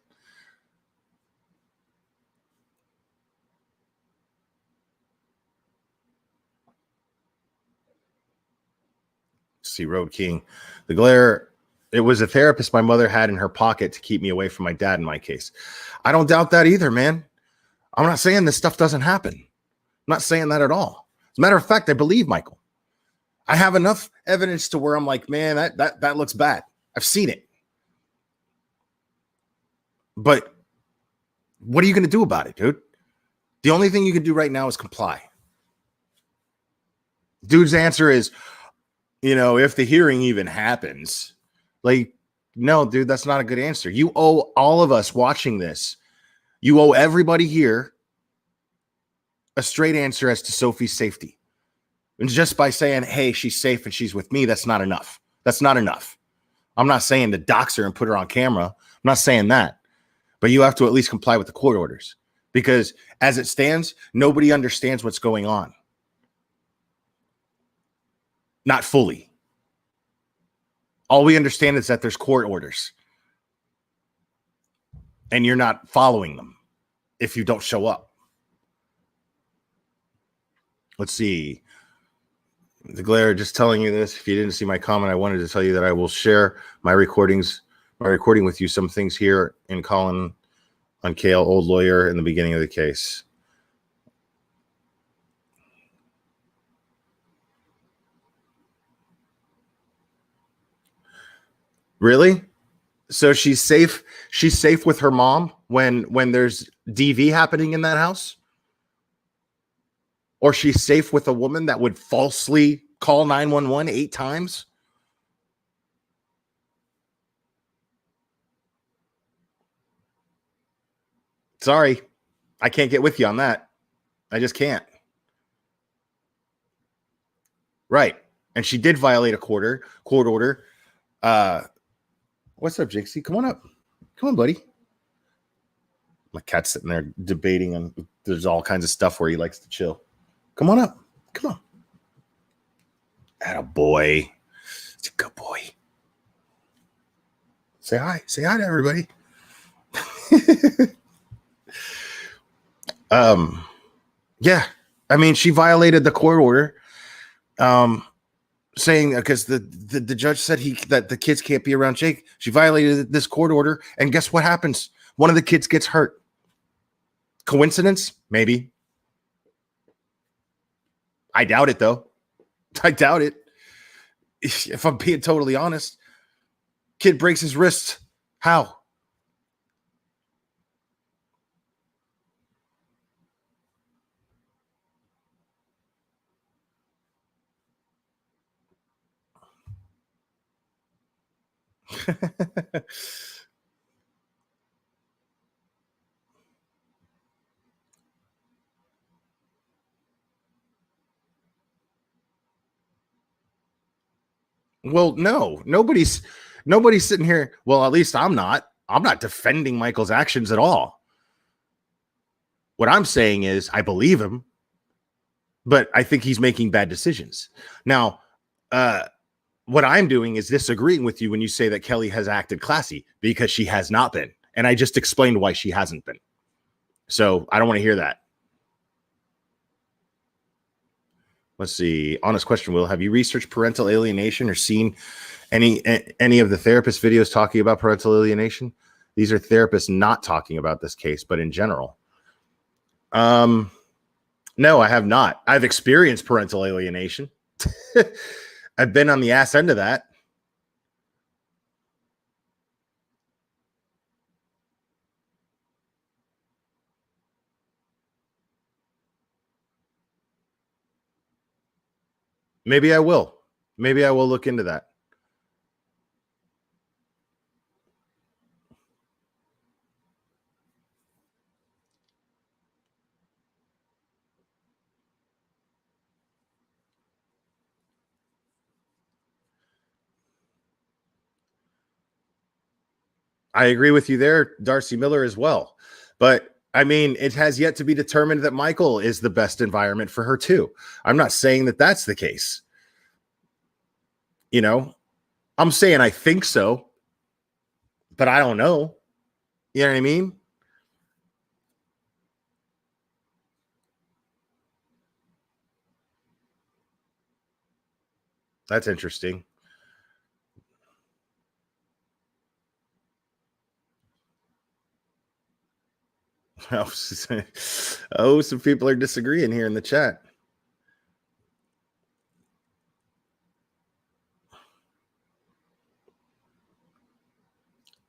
See, Road King. The glare, it was a therapist my mother had in her pocket to keep me away from my dad in my case. I don't doubt that either, man. I'm not saying this stuff doesn't happen. I'm not saying that at all. As a matter of fact, I believe Michael. I have enough evidence to where I'm like, man, that looks bad. I've seen it. But what are you going to do about it, dude? The only thing you can do right now is comply. Dude's answer is, if the hearing even happens. Like, no, dude, that's not a good answer. You owe all of us watching this, you owe everybody here a straight answer as to Sophie's safety. And just by saying, hey, she's safe and she's with me, that's not enough. That's not enough. I'm not saying to dox her and put her on camera. I'm not saying that. But you have to at least comply with the court orders. Because as it stands, nobody understands what's going on. Not fully. All we understand is that there's court orders. And you're not following them if you don't show up. Let's see. The glare, just telling you this. If you didn't see my comment, I wanted to tell you that I will share my recording with you. Some things here in Colin on Kale, old lawyer, in the beginning of the case. Really? So she's safe. She's safe with her mom when there's DV happening in that house? Or she's safe with a woman that would falsely call 911 8 times? Sorry, I can't get with you on that. I just can't. Right. And she did violate a court order. What's up, Jixie? Come on up. Come on, buddy. My cat's sitting there debating, and there's all kinds of stuff where he likes to chill. Come on up. Come on. Atta boy. It's a good boy. Say hi. Say hi to everybody. Yeah. I mean, she violated the court order. Saying because the judge said that the kids can't be around Jake. She violated this court order, and guess what happens? One of the kids gets hurt. Coincidence? Maybe. I doubt it, though. I doubt it. If I'm being totally honest, kid breaks his wrist. How? Well, no, nobody's sitting here. Well, at least I'm not defending Michael's actions at all. What I'm saying is I believe him, but I think he's making bad decisions. Now, What I'm doing is disagreeing with you when you say that Kelly has acted classy, because she has not been. And I just explained why she hasn't been. So I don't want to hear that. Let's see. Honest question, Will. Have you researched parental alienation or seen any of the therapist videos talking about parental alienation? These are therapists not talking about this case, but in general. No, I have not. I've experienced parental alienation. I've been on the ass end of that. Maybe I will. Maybe I will look into that. I agree with you there, Darcy Miller, as well. But I mean, it has yet to be determined that Michael is the best environment for her too. I'm not saying that that's the case. You know, I'm saying I think so, but I don't know. You know what I mean? That's interesting. Oh, some people are disagreeing here in the chat.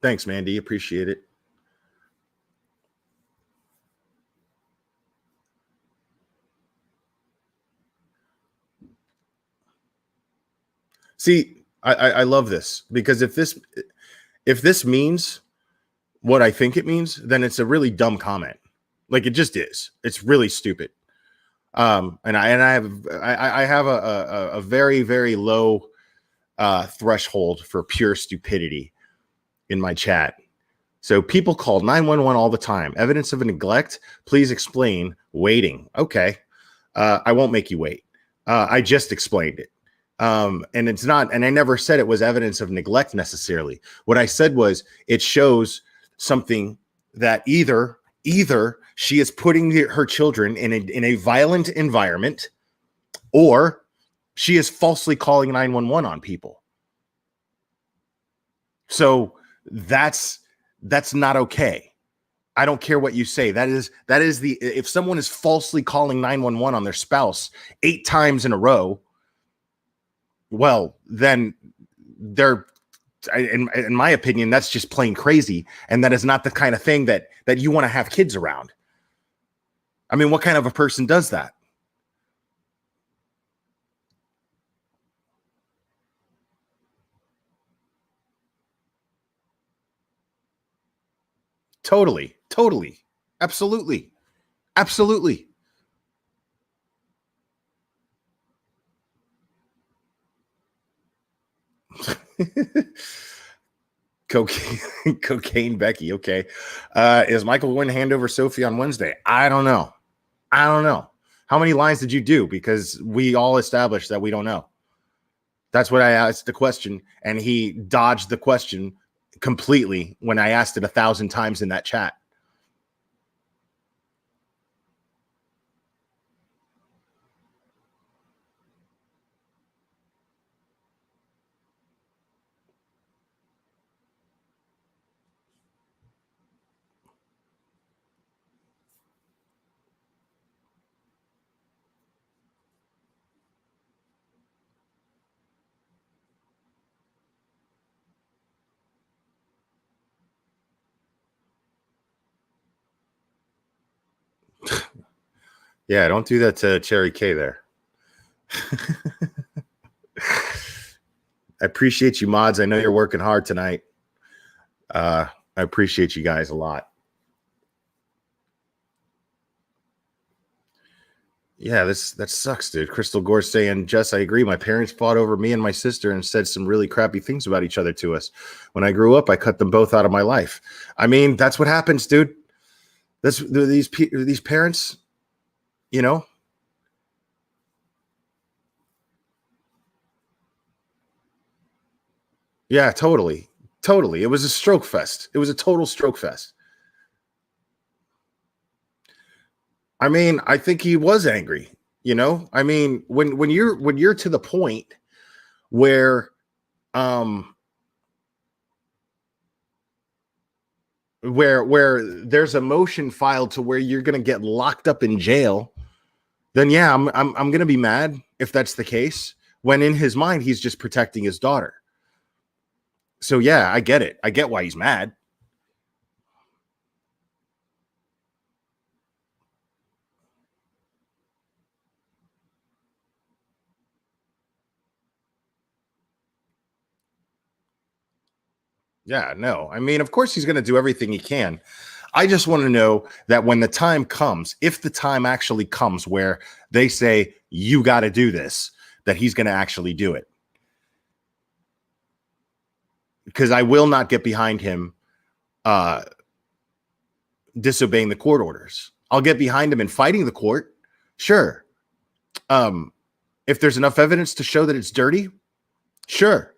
Thanks, Mandy. Appreciate it. See, I love this, because if this means what I think it means, then it's a really dumb comment. Like, it just is. It's really stupid. And I have a very, very low threshold for pure stupidity in my chat. So people call 911 all the time. Evidence of neglect. Please explain. Waiting. Okay. I won't make you wait. I just explained it. And it's not, and I never said it was evidence of neglect necessarily. What I said was it shows something that either she is putting her children in a violent environment, or she is falsely calling 911 on people. So that's not okay. I don't care what you say. That is if someone is falsely calling 911 on their spouse 8 times in a row, well, then they're, in my opinion, that's just plain crazy. And that is not the kind of thing that you want to have kids around. I mean, what kind of a person does that? Totally. Absolutely. Cocaine Becky. Okay. Is Michael going to hand over Sophie on Wednesday? I don't know. How many lines did you do? Because we all established that we don't know. That's what I asked the question, and he dodged the question completely when I asked it 1,000 times in that chat. Yeah, don't do that to Cherry K there. I appreciate you, mods. I know you're working hard tonight. I appreciate you guys a lot. Yeah, that sucks, dude. Crystal Gore saying, Jess, I agree. My parents fought over me and my sister and said some really crappy things about each other to us. When I grew up, I cut them both out of my life. I mean, that's what happens, dude. These parents, you know. Yeah, totally. Totally. It was a stroke fest. It was a total stroke fest. I mean, I think he was angry, you know? I mean, when you're to the point where um where there's a motion filed to where you're going to get locked up in jail, then yeah, I'm going to be mad if that's the case, when in his mind he's just protecting his daughter. So yeah, I get it. I get why he's mad. Yeah, no. I mean, of course he's going to do everything he can. I just want to know that when the time comes, if the time actually comes where they say you got to do this, that he's going to actually do it. Because I will not get behind him uh disobeying the court orders. I'll get behind him in fighting the court. Sure. Um if there's enough evidence to show that it's dirty, sure.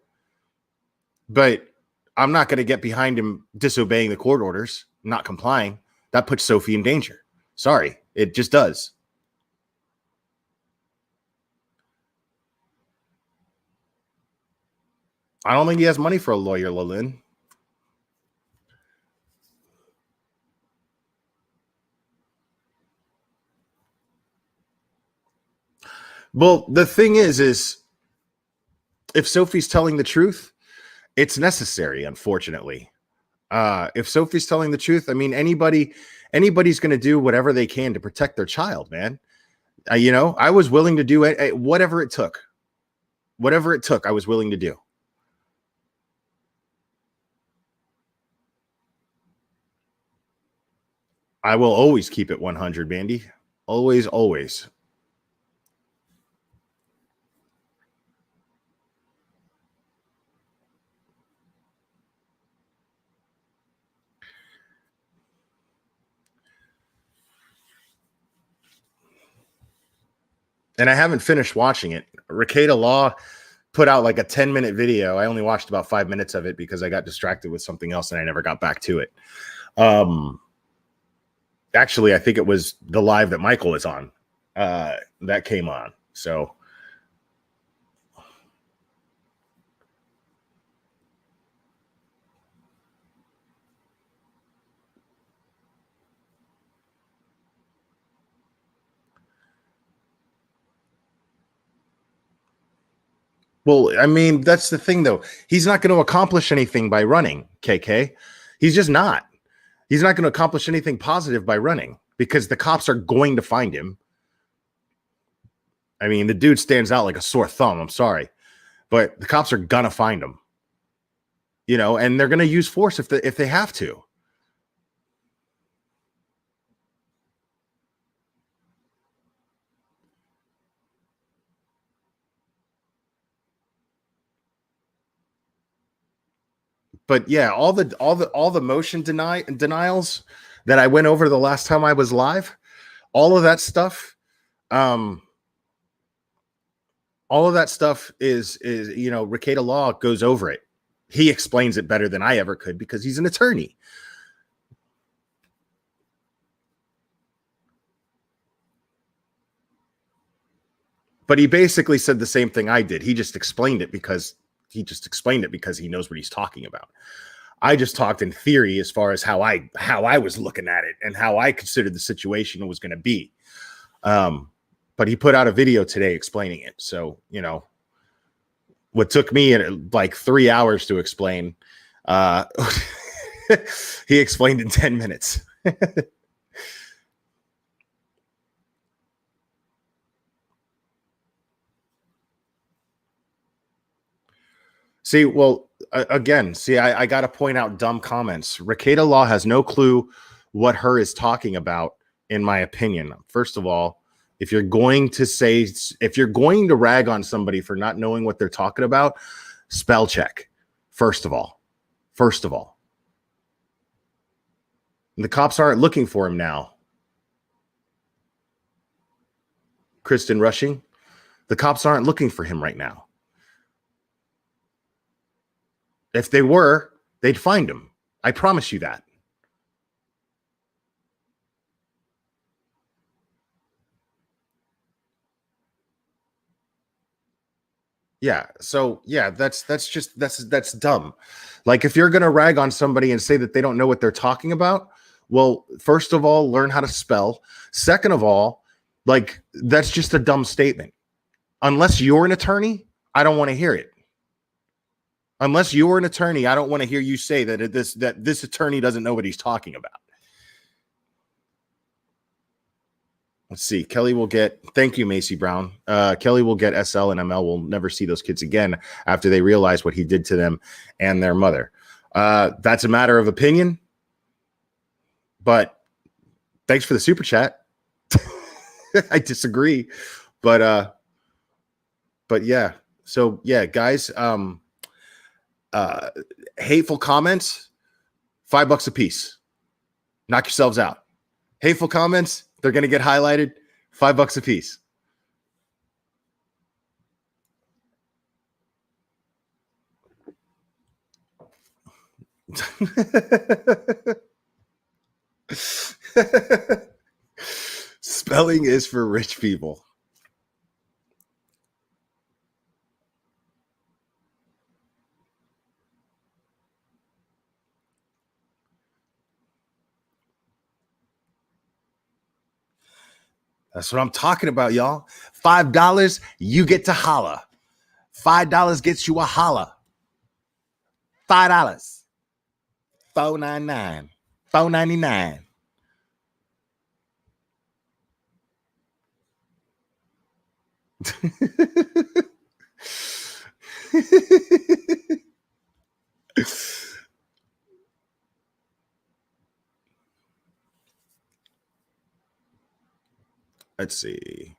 But I'm not going to get behind him disobeying the court orders, not complying. That puts Sophie in danger. Sorry, it just does. I don't think he has money for a lawyer, Lalin. Well, the thing is if Sophie's telling the truth, it's necessary, unfortunately. If Sophie's telling the truth, I mean, anybody's going to do whatever they can to protect their child, man. I was willing to do it, whatever it took. Whatever it took, I was willing to do. I will always keep it 100, Bandy. Always, always. And I haven't finished watching it. Ricada Law put out like a 10-minute video. I only watched about 5 minutes of it because I got distracted with something else and I never got back to it. Actually, I think it was the live that Michael was on that came on. So well, I mean, that's the thing, though. He's not going to accomplish anything by running, KK. He's just not. He's not going to accomplish anything positive by running because the cops are going to find him. I mean, the dude stands out like a sore thumb. I'm sorry, but the cops are going to find him. And they're going to use force if they have to. But yeah, all the motion denials that I went over the last time I was live, all of that stuff, um, all of that stuff is Ricada Law goes over it. He explains it better than I ever could because he's an attorney. But he basically said the same thing I did. He just explained it because he knows what he's talking about. I just talked in theory as far as how I was looking at it and how I considered the situation was going to be. But he put out a video today explaining it. So, what took me like 3 hours to explain, he explained in 10 minutes. See, well, again, I got to point out dumb comments. Ricada Law has no clue what her is talking about, in my opinion. First of all, if you're going to rag on somebody for not knowing what they're talking about, spell check. First of all, the cops aren't looking for him now. Kristen Rushing, the cops aren't looking for him right now. If they were, they'd find him. I promise you that. Yeah. So yeah, that's dumb. Like if you're gonna rag on somebody and say that they don't know what they're talking about, well, first of all, learn how to spell. Second of all, like that's just a dumb statement. Unless you're an attorney, I don't want to hear it. Unless you're an attorney, I don't want to hear you say that this attorney doesn't know what he's talking about. Let's see. Kelly will get, thank you, Macy Brown. Kelly will get SL and ML will never see those kids again after they realize what he did to them and their mother. That's a matter of opinion, but thanks for the super chat. I disagree, but yeah. So yeah, guys, hateful comments, $5 a piece. Knock yourselves out. Hateful comments, they're going to get highlighted, $5 a piece. Spelling is for rich people. That's what I'm talking about, y'all. $5, you get to holla. $5 gets you a holla. $5. $4.99. $4.99. Let's see.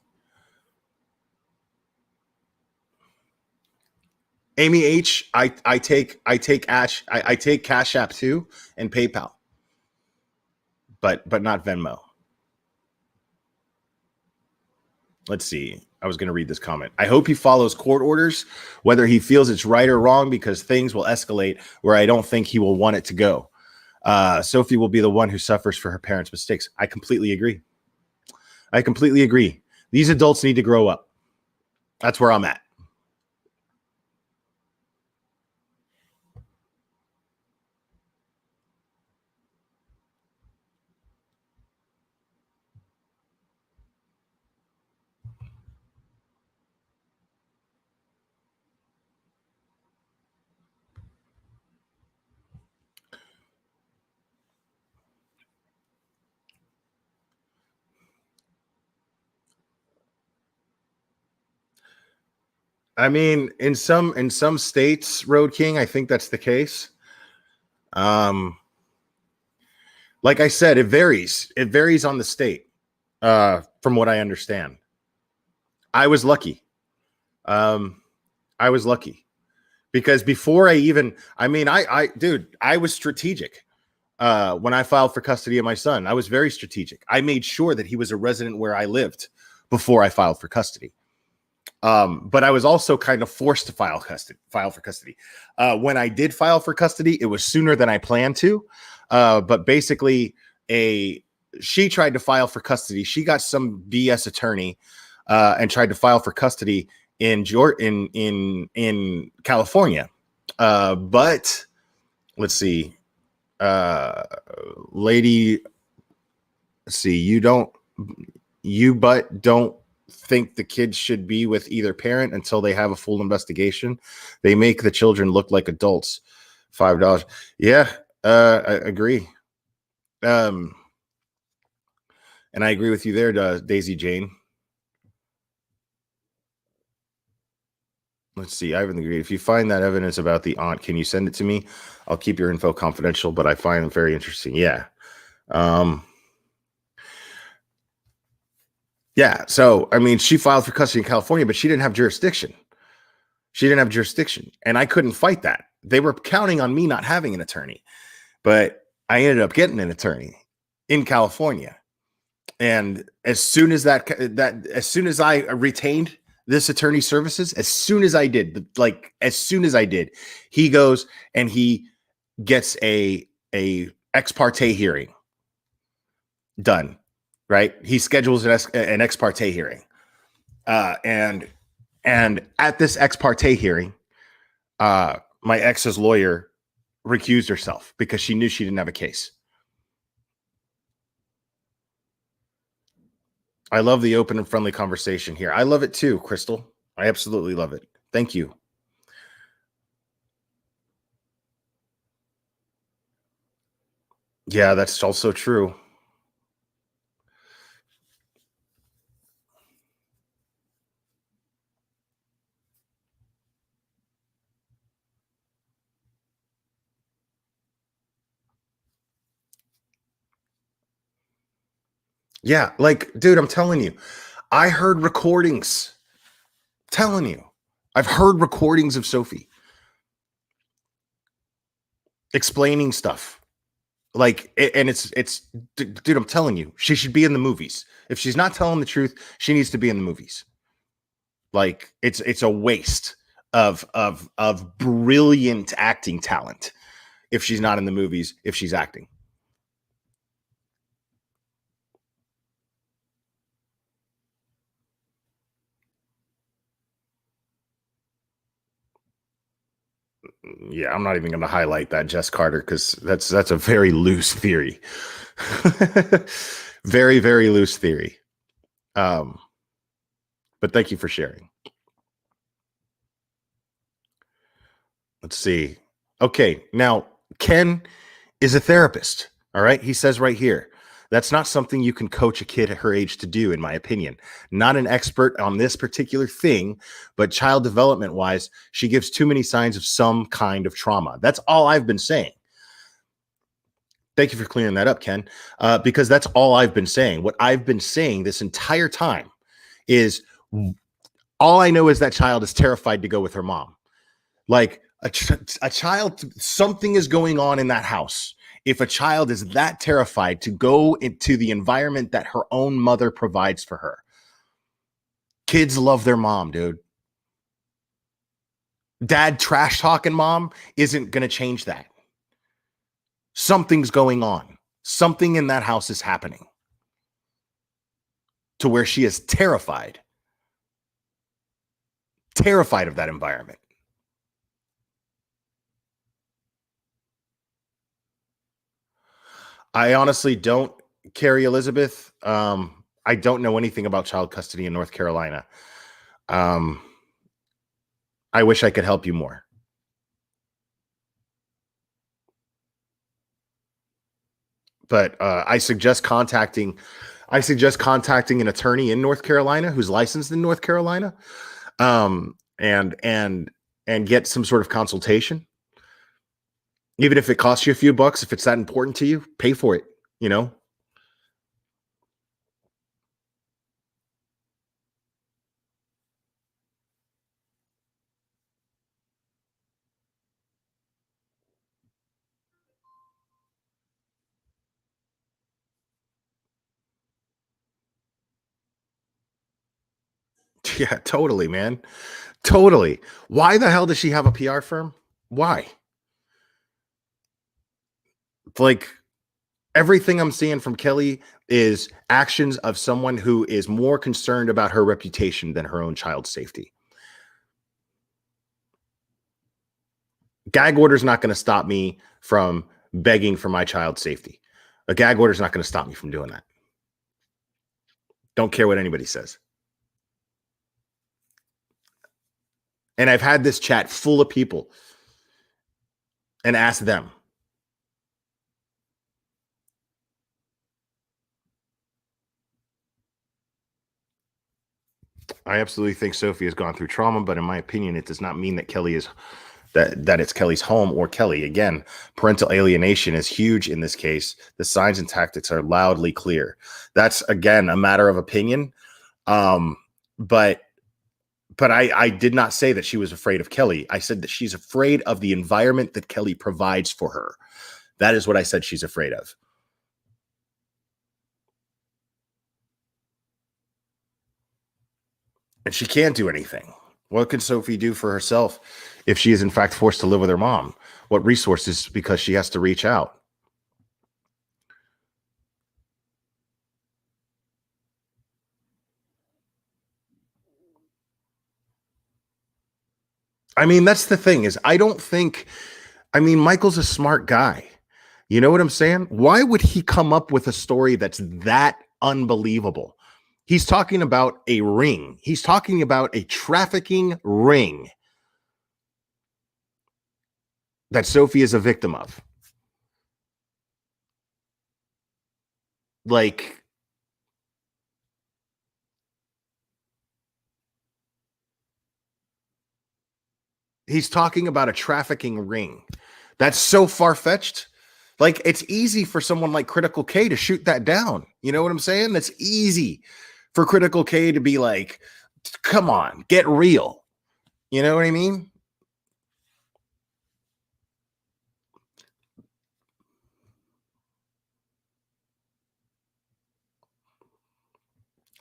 Amy H, I take Cash App too and PayPal, but not Venmo. Let's see. I was going to read this comment. I hope he follows court orders, whether he feels it's right or wrong, because things will escalate where I don't think he will want it to go. Sophie will be the one who suffers for her parents' mistakes. I completely agree. These adults need to grow up. That's where I'm at. I mean, in some states, Road King, I think that's the case. Like I said, it varies. It varies on the state. From what I understand, I was lucky. I was lucky because before I was strategic. When I filed for custody of my son, I was very strategic. I made sure that he was a resident where I lived before I filed for custody. But I was also kind of forced to file for custody. When I did file for custody, it was sooner than I planned to. But basically, she tried to file for custody. She got some BS attorney and tried to file for custody in California. But let's see, lady. Let's see, you don't think the kids should be with either parent until they have a full investigation. They make the children look like adults. $5. Yeah, I agree. And I agree with you there, Daisy Jane. Let's see. I haven't agreed. If you find that evidence about the aunt, can you send it to me? I'll keep your info confidential, but I find it very interesting. Yeah. Yeah. So, I mean, she filed for custody in California, but she didn't have jurisdiction. And I couldn't fight that. They were counting on me not having an attorney, but I ended up getting an attorney in California. And as soon as I retained this attorney services, as soon as I did, he goes and he gets a ex parte hearing done, right? He schedules an ex parte hearing. And at this ex parte hearing, my ex's lawyer recused herself because she knew she didn't have a case. I love the open and friendly conversation here. I love it too, Crystal. I absolutely love it. Thank you. Yeah, that's also true. Yeah, like, dude, I'm telling you, I heard recordings. Telling you, I've heard recordings of Sophie explaining stuff. Like, and it's, dude, I'm telling you, she should be in the movies. If she's not telling the truth, she needs to be in the movies. Like, it's a waste of brilliant acting talent if she's not in the movies, if she's acting. Yeah, I'm not even going to highlight that, Jess Carter, because that's a very loose theory. Very, very loose theory. But thank you for sharing. Let's see. Okay, now Ken is a therapist. All right, he says right here, that's not something you can coach a kid at her age to do, in my opinion. Not an expert on this particular thing, but child development wise, she gives too many signs of some kind of trauma. That's all I've been saying. Thank you for clearing that up, Ken, because that's all I've been saying. What I've been saying this entire time is all I know is that child is terrified to go with her mom. Like a child, something is going on in that house. If a child is that terrified to go into the environment that her own mother provides for her, kids love their mom, dude. Dad trash talking mom isn't going to change that. Something's going on. Something in that house is happening to where she is terrified of that environment. I honestly don't, Carrie Elizabeth. I don't know anything about child custody in North Carolina. I wish I could help you more. But I suggest contacting an attorney in North Carolina who's licensed in North Carolina, and get some sort of consultation. Even if it costs you a few bucks, if it's that important to you, pay for it, you know? Yeah, totally, man. Totally. Why the hell does she have a PR firm? Why? Like, everything I'm seeing from Kelly is actions of someone who is more concerned about her reputation than her own child's safety. Gag order is not going to stop me from begging for my child's safety. A gag order is not going to stop me from doing that. Don't care what anybody says. And I've had this chat full of people and asked them. I absolutely think Sophie has gone through trauma, but in my opinion, it does not mean that Kelly is that it's Kelly's home or Kelly. Again, parental alienation is huge in this case. The signs and tactics are loudly clear. That's, again, a matter of opinion. But I did not say that she was afraid of Kelly. I said that she's afraid of the environment that Kelly provides for her. That is what I said she's afraid of. And she can't do anything. What can Sophie do for herself if she is in fact forced to live with her mom? What resources? Because she has to reach out. I mean, that's the thing is I don't think, I mean, Michael's a smart guy. You know what I'm saying? Why would he come up with a story that's that unbelievable? He's talking about a ring. He's talking about a trafficking ring that Sophie is a victim of. Like, he's talking about a trafficking ring. That's so far-fetched. Like, it's easy for someone like Critical K to shoot that down. You know what I'm saying? That's easy for Critical K to be like, come on, get real. You know what I mean?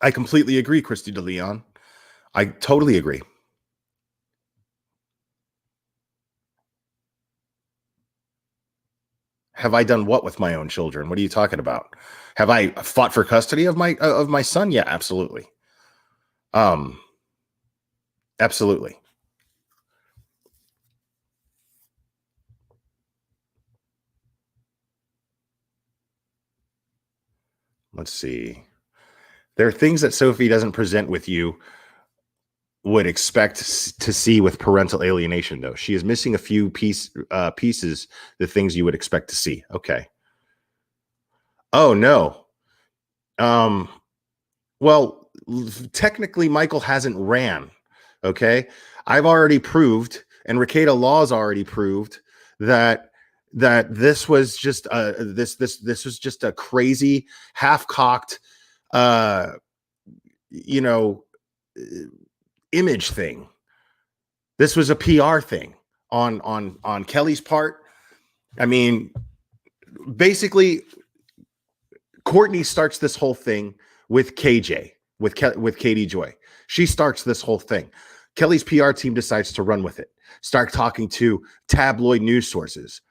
I completely agree, Christy DeLeon. I totally agree. Have I done what with my own children? What are you talking about? Have I fought for custody of my son? Yeah, absolutely. Um, absolutely. Let's see. There are things that Sophie doesn't present with you would expect to see with parental alienation, though. She is missing a few pieces, the things you would expect to see. Okay. Oh no. Um, well, technically, Michael hasn't ran. Okay, I've already proved, and Rekieta Law's already proved that this was just this was just a crazy, half-cocked, uh, you know, image thing. This was a PR thing on Kelly's part. I mean, basically, Courtney starts this whole thing with KJ, with Katie Joy. She starts this whole thing. Kelly's PR team decides to run with it, start talking to tabloid news sources,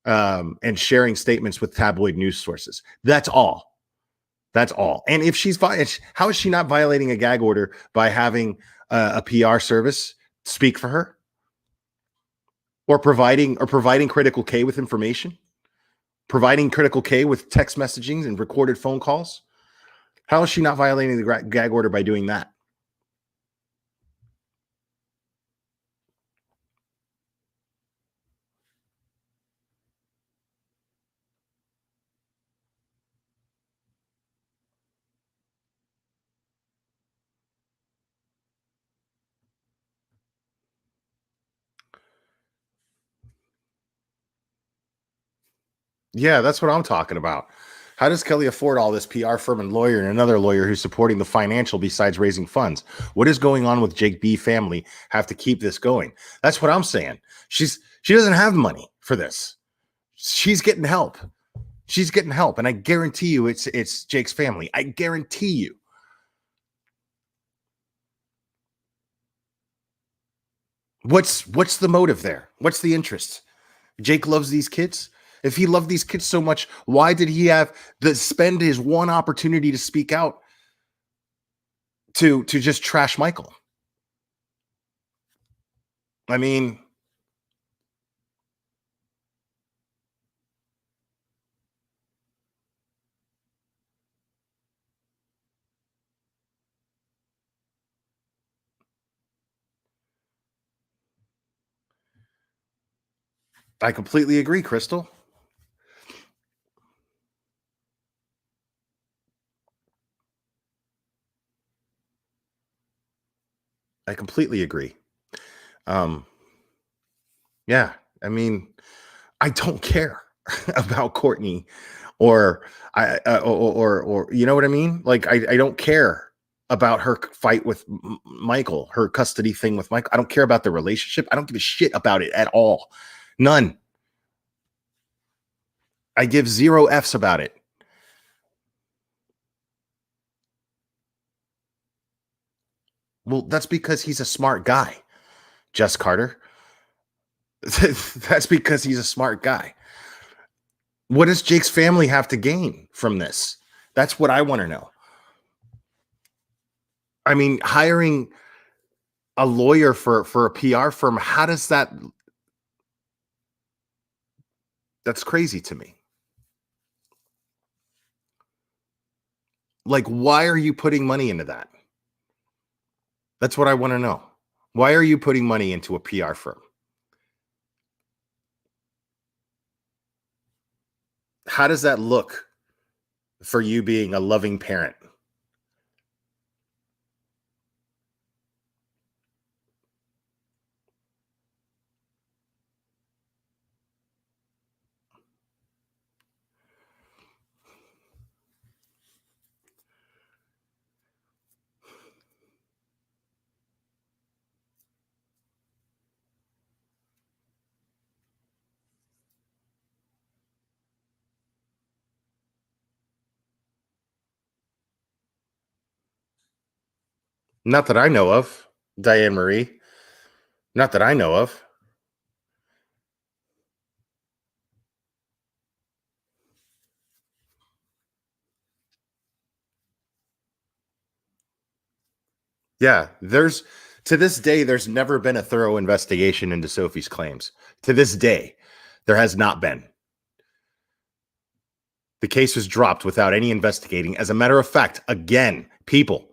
and sharing statements with tabloid news sources. That's all. That's all. And if how is she not violating a gag order by having a PR service speak for her, or providing Critical K with information, providing Critical K with text messaging and recorded phone calls? How is she not violating the gag order by doing that? Yeah, that's what I'm talking about. How does Kelly afford all this PR firm and lawyer and another lawyer who's supporting the financial besides raising funds? What is going on with Jake B family have to keep this going? That's what I'm saying. She doesn't have money for this. She's getting help. She's getting help, and I guarantee you it's Jake's family. I guarantee you. What's the motive there? What's the interest? Jake loves these kids. If he loved these kids so much, why did he have to spend his one opportunity to speak out to just trash Michael? I mean, I completely agree, Crystal. I completely agree. Um, yeah, I mean, I don't care about Courtney or or you know what I mean? Like I don't care about her fight with Michael, her custody thing with Michael. I don't care about the relationship. I don't give a shit about it at all. None. I give zero F's about it. Well, that's because he's a smart guy, Jess Carter. That's because he's a smart guy. What does Jake's family have to gain from this? That's what I want to know. I mean, hiring a lawyer for a PR firm, how does that? That's crazy to me. Like, why are you putting money into that? That's what I want to know. Why are you putting money into a PR firm? How does that look for you being a loving parent? Not that I know of, Diane Marie. Not that I know of. Yeah, to this day, there's never been a thorough investigation into Sophie's claims. To this day, there has not been. The case was dropped without any investigating. As a matter of fact, again, people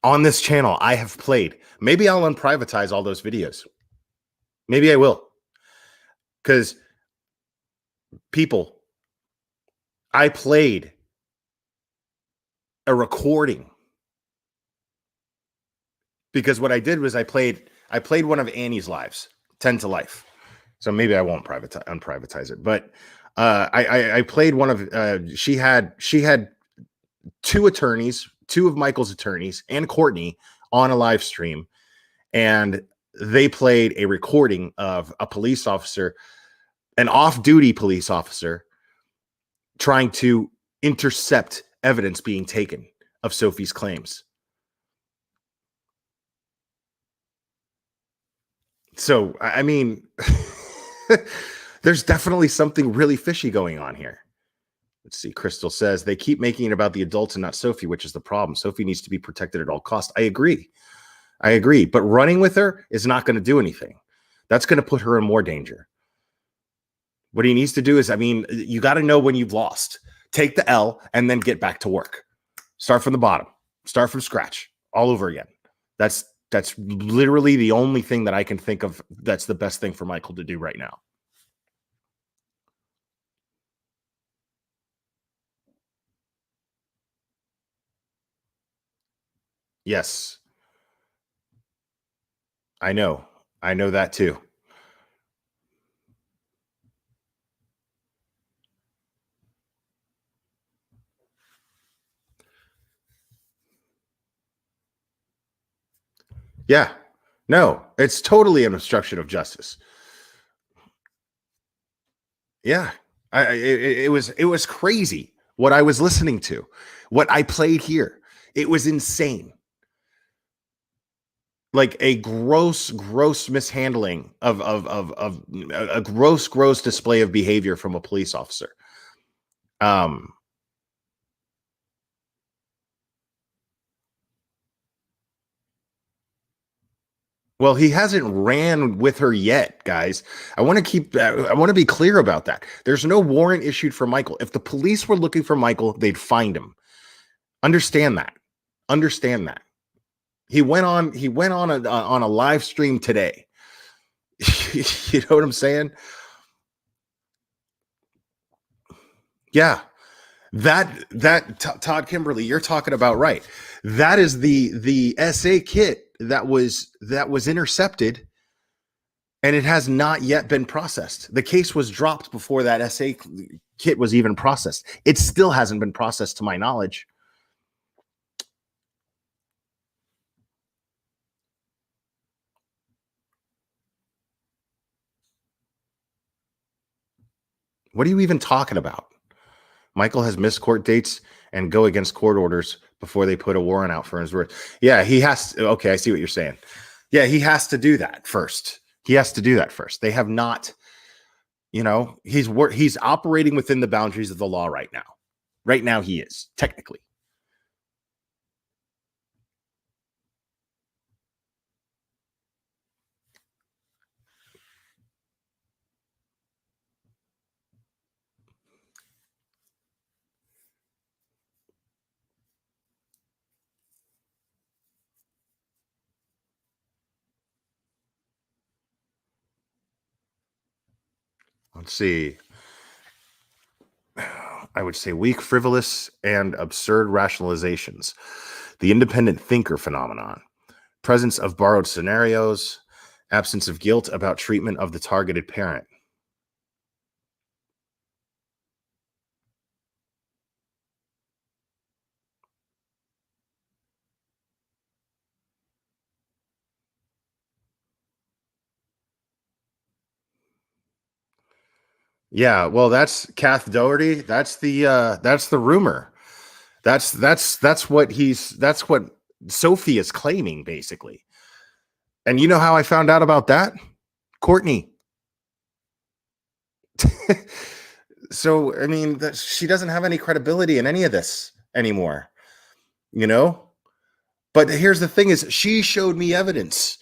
on this channel, I have played. Maybe I'll unprivatize all those videos. Maybe I will. Because people, I played a recording. Because what I did was I played one of Annie's lives, 10 to Life. So maybe I won't unprivatize it. But I played one of she had two attorneys, two of Michael's attorneys, and Courtney on a live stream, and they played a recording of a police officer, an off-duty police officer, trying to intercept evidence being taken of Sophie's claims. So, I mean, there's definitely something really fishy going on here. Let's see. Crystal says they keep making it about the adults and not Sophie, which is the problem. Sophie needs to be protected at all costs. I agree. But running with her is not going to do anything. That's going to put her in more danger. What he needs to do is, I mean, you got to know when you've lost. Take the L and then get back to work. Start from the bottom. Start from scratch all over again. That's literally the only thing that I can think of that's the best thing for Michael to do right now. Yes. I know. I know that too. Yeah. No, it's totally an obstruction of justice. Yeah. It was crazy what I was listening to, what I played here. It was insane. Like a gross mishandling of a gross display of behavior from a police officer. Well, he hasn't ran with her yet, guys. I want to be clear about that. There's no warrant issued for Michael. If the police were looking for Michael, they'd find him. Understand that. He went on a live stream today. You know what I'm saying? Yeah. Todd Kimberly, you're talking about right. That is the SA kit that was intercepted, and it has not yet been processed. The case was dropped before that SA kit was even processed. It still hasn't been processed to my knowledge. What are you even talking about? Michael has missed court dates and go against court orders before they put a warrant out for his arrest. Yeah, he has to. Okay, I see what you're saying. Yeah, he has to do that first. He has to do that first. They have not, he's operating within the boundaries of the law right now. Right now he is, technically. Let's see. I would say weak, frivolous, and absurd rationalizations. The independent thinker phenomenon. Presence of borrowed scenarios. Absence of guilt about treatment of the targeted parent. Yeah, well, that's Kath Doherty. That's the rumor. That's what Sophie is claiming, basically. And you know how I found out about that? Courtney. So, I mean, she doesn't have any credibility in any of this anymore, But here's the thing is she showed me evidence.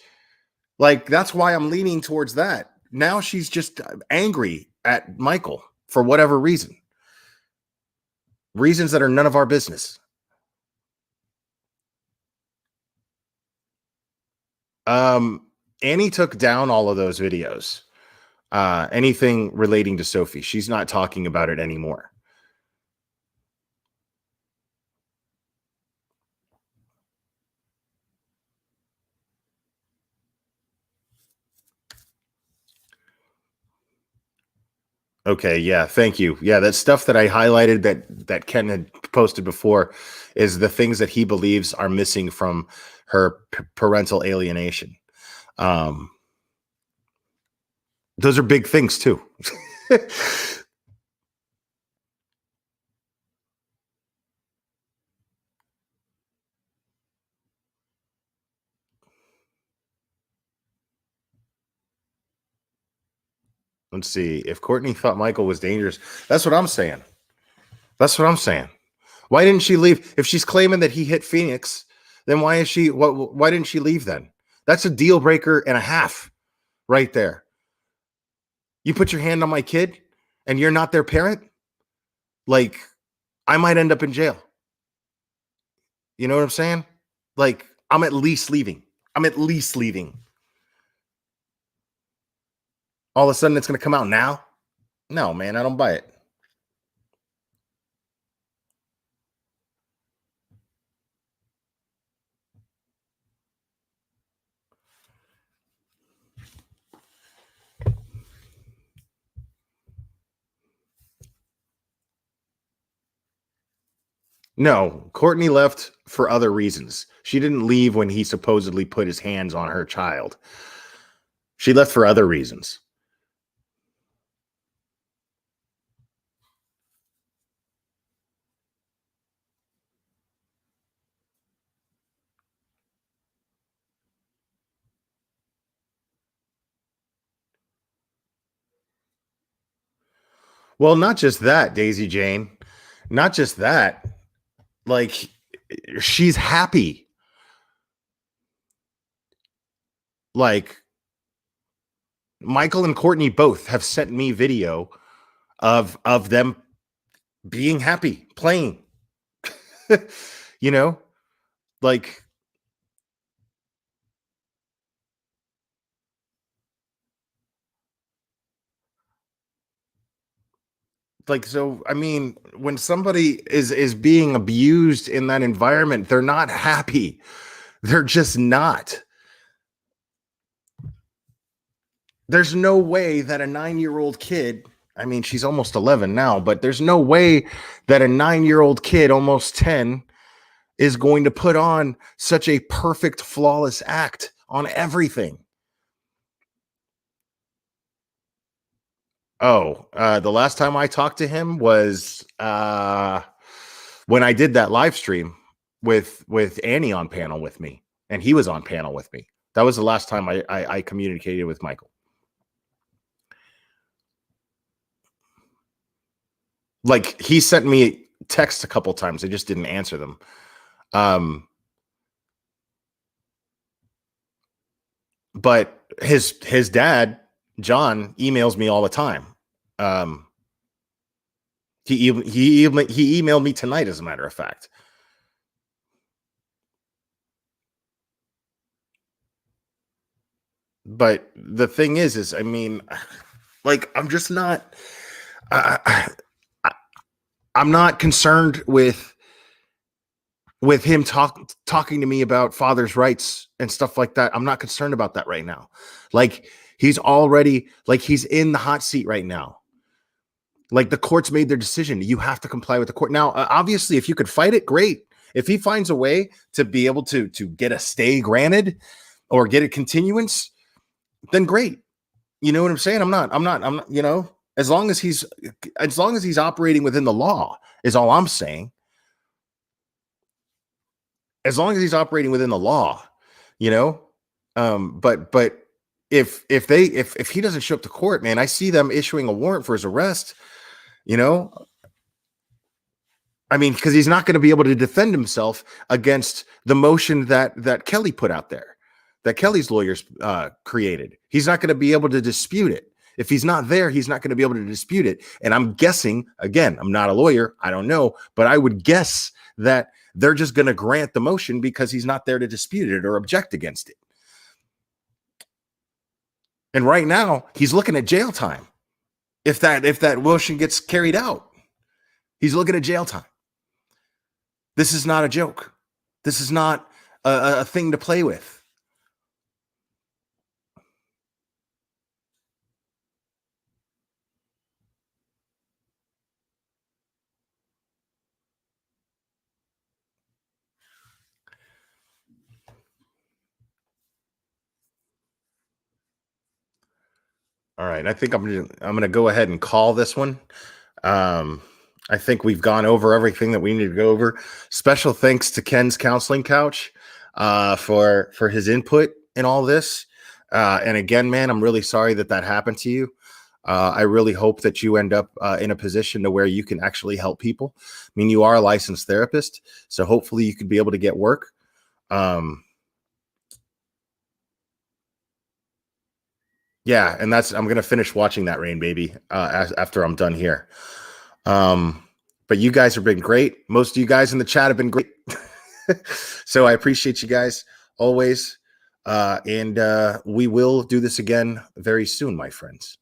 Like, that's why I'm leaning towards that. Now she's just angry at Michael for whatever reason. Reasons that are none of our business. Annie took down all of those videos. Anything relating to Sophie. She's not talking about it anymore. Okay, yeah, thank you. Yeah, that stuff that I highlighted that Ken had posted before is the things that he believes are missing from her parental alienation. Those are big things too. Let's see. If Courtney thought Michael was dangerous, that's what I'm saying. That's what I'm saying. Why didn't she leave? If she's claiming that he hit Phoenix, then why didn't she leave then? That's a deal breaker and a half right there. You put your hand on my kid and you're not their parent? Like, I might end up in jail. You know what I'm saying? Like, I'm at least leaving. All of a sudden it's going to come out now? No, man, I don't buy it. No, Courtney left for other reasons. She didn't leave when he supposedly put his hands on her child. She left for other reasons. Well, not just that, Daisy Jane. Not just that. Like, she's happy. Like, Michael and Courtney both have sent me video of them being happy, playing. Like, so I mean, when somebody is being abused in that environment, they're not happy. They're just not. There's no way that a 9-year-old kid, I mean, she's almost 11 now, but there's no way that a 9-year-old kid, almost 10, is going to put on such a perfect, flawless act on everything. Oh, the last time I talked to him was when I did that live stream with Annie on panel with me, and he was on panel with me. That was the last time I communicated with Michael. Like, he sent me texts a couple times. I just didn't answer them. But his dad, John, emails me all the time. He emailed me tonight, as a matter of fact. But the thing is I mean, like, I'm just not. I'm not concerned with him talking to me about father's rights and stuff like that. I'm not concerned about that right now. Like, he's already, like, he's in the hot seat right now. Like, the court's made their decision. You have to comply with the court. Now, obviously, if you could fight it, great. If he finds a way to be able to get a stay granted or get a continuance, then great. You know what I'm saying? I'm not, you know, as long as he's operating within the law is all I'm saying. As long as he's operating within the law, you know. But if he doesn't show up to court, man, I see them issuing a warrant for his arrest, you know. I mean, because he's not going to be able to defend himself against the motion that Kelly put out there, that Kelly's lawyers created. He's not going to be able to dispute it. If he's not there, he's not going to be able to dispute it. And I'm guessing, again, I'm not a lawyer, I don't know, but I would guess that they're just going to grant the motion because he's not there to dispute it or object against it. And right now, he's looking at jail time. If that motion gets carried out, he's looking at jail time. This is not a joke. This is not a thing to play with. All right, I think I'm going to go ahead and call this one. I think we've gone over everything that we need to go over. Special thanks to Ken's counseling couch for his input in all this. And again, man, I'm really sorry that happened to you. I really hope that you end up in a position to where you can actually help people. I mean, you are a licensed therapist, so hopefully you could be able to get work. Yeah, and I'm gonna finish watching that, Rain Baby, after I'm done here. But you guys have been great. Most of you guys in the chat have been great. So I appreciate you guys always. And we will do this again very soon, my friends.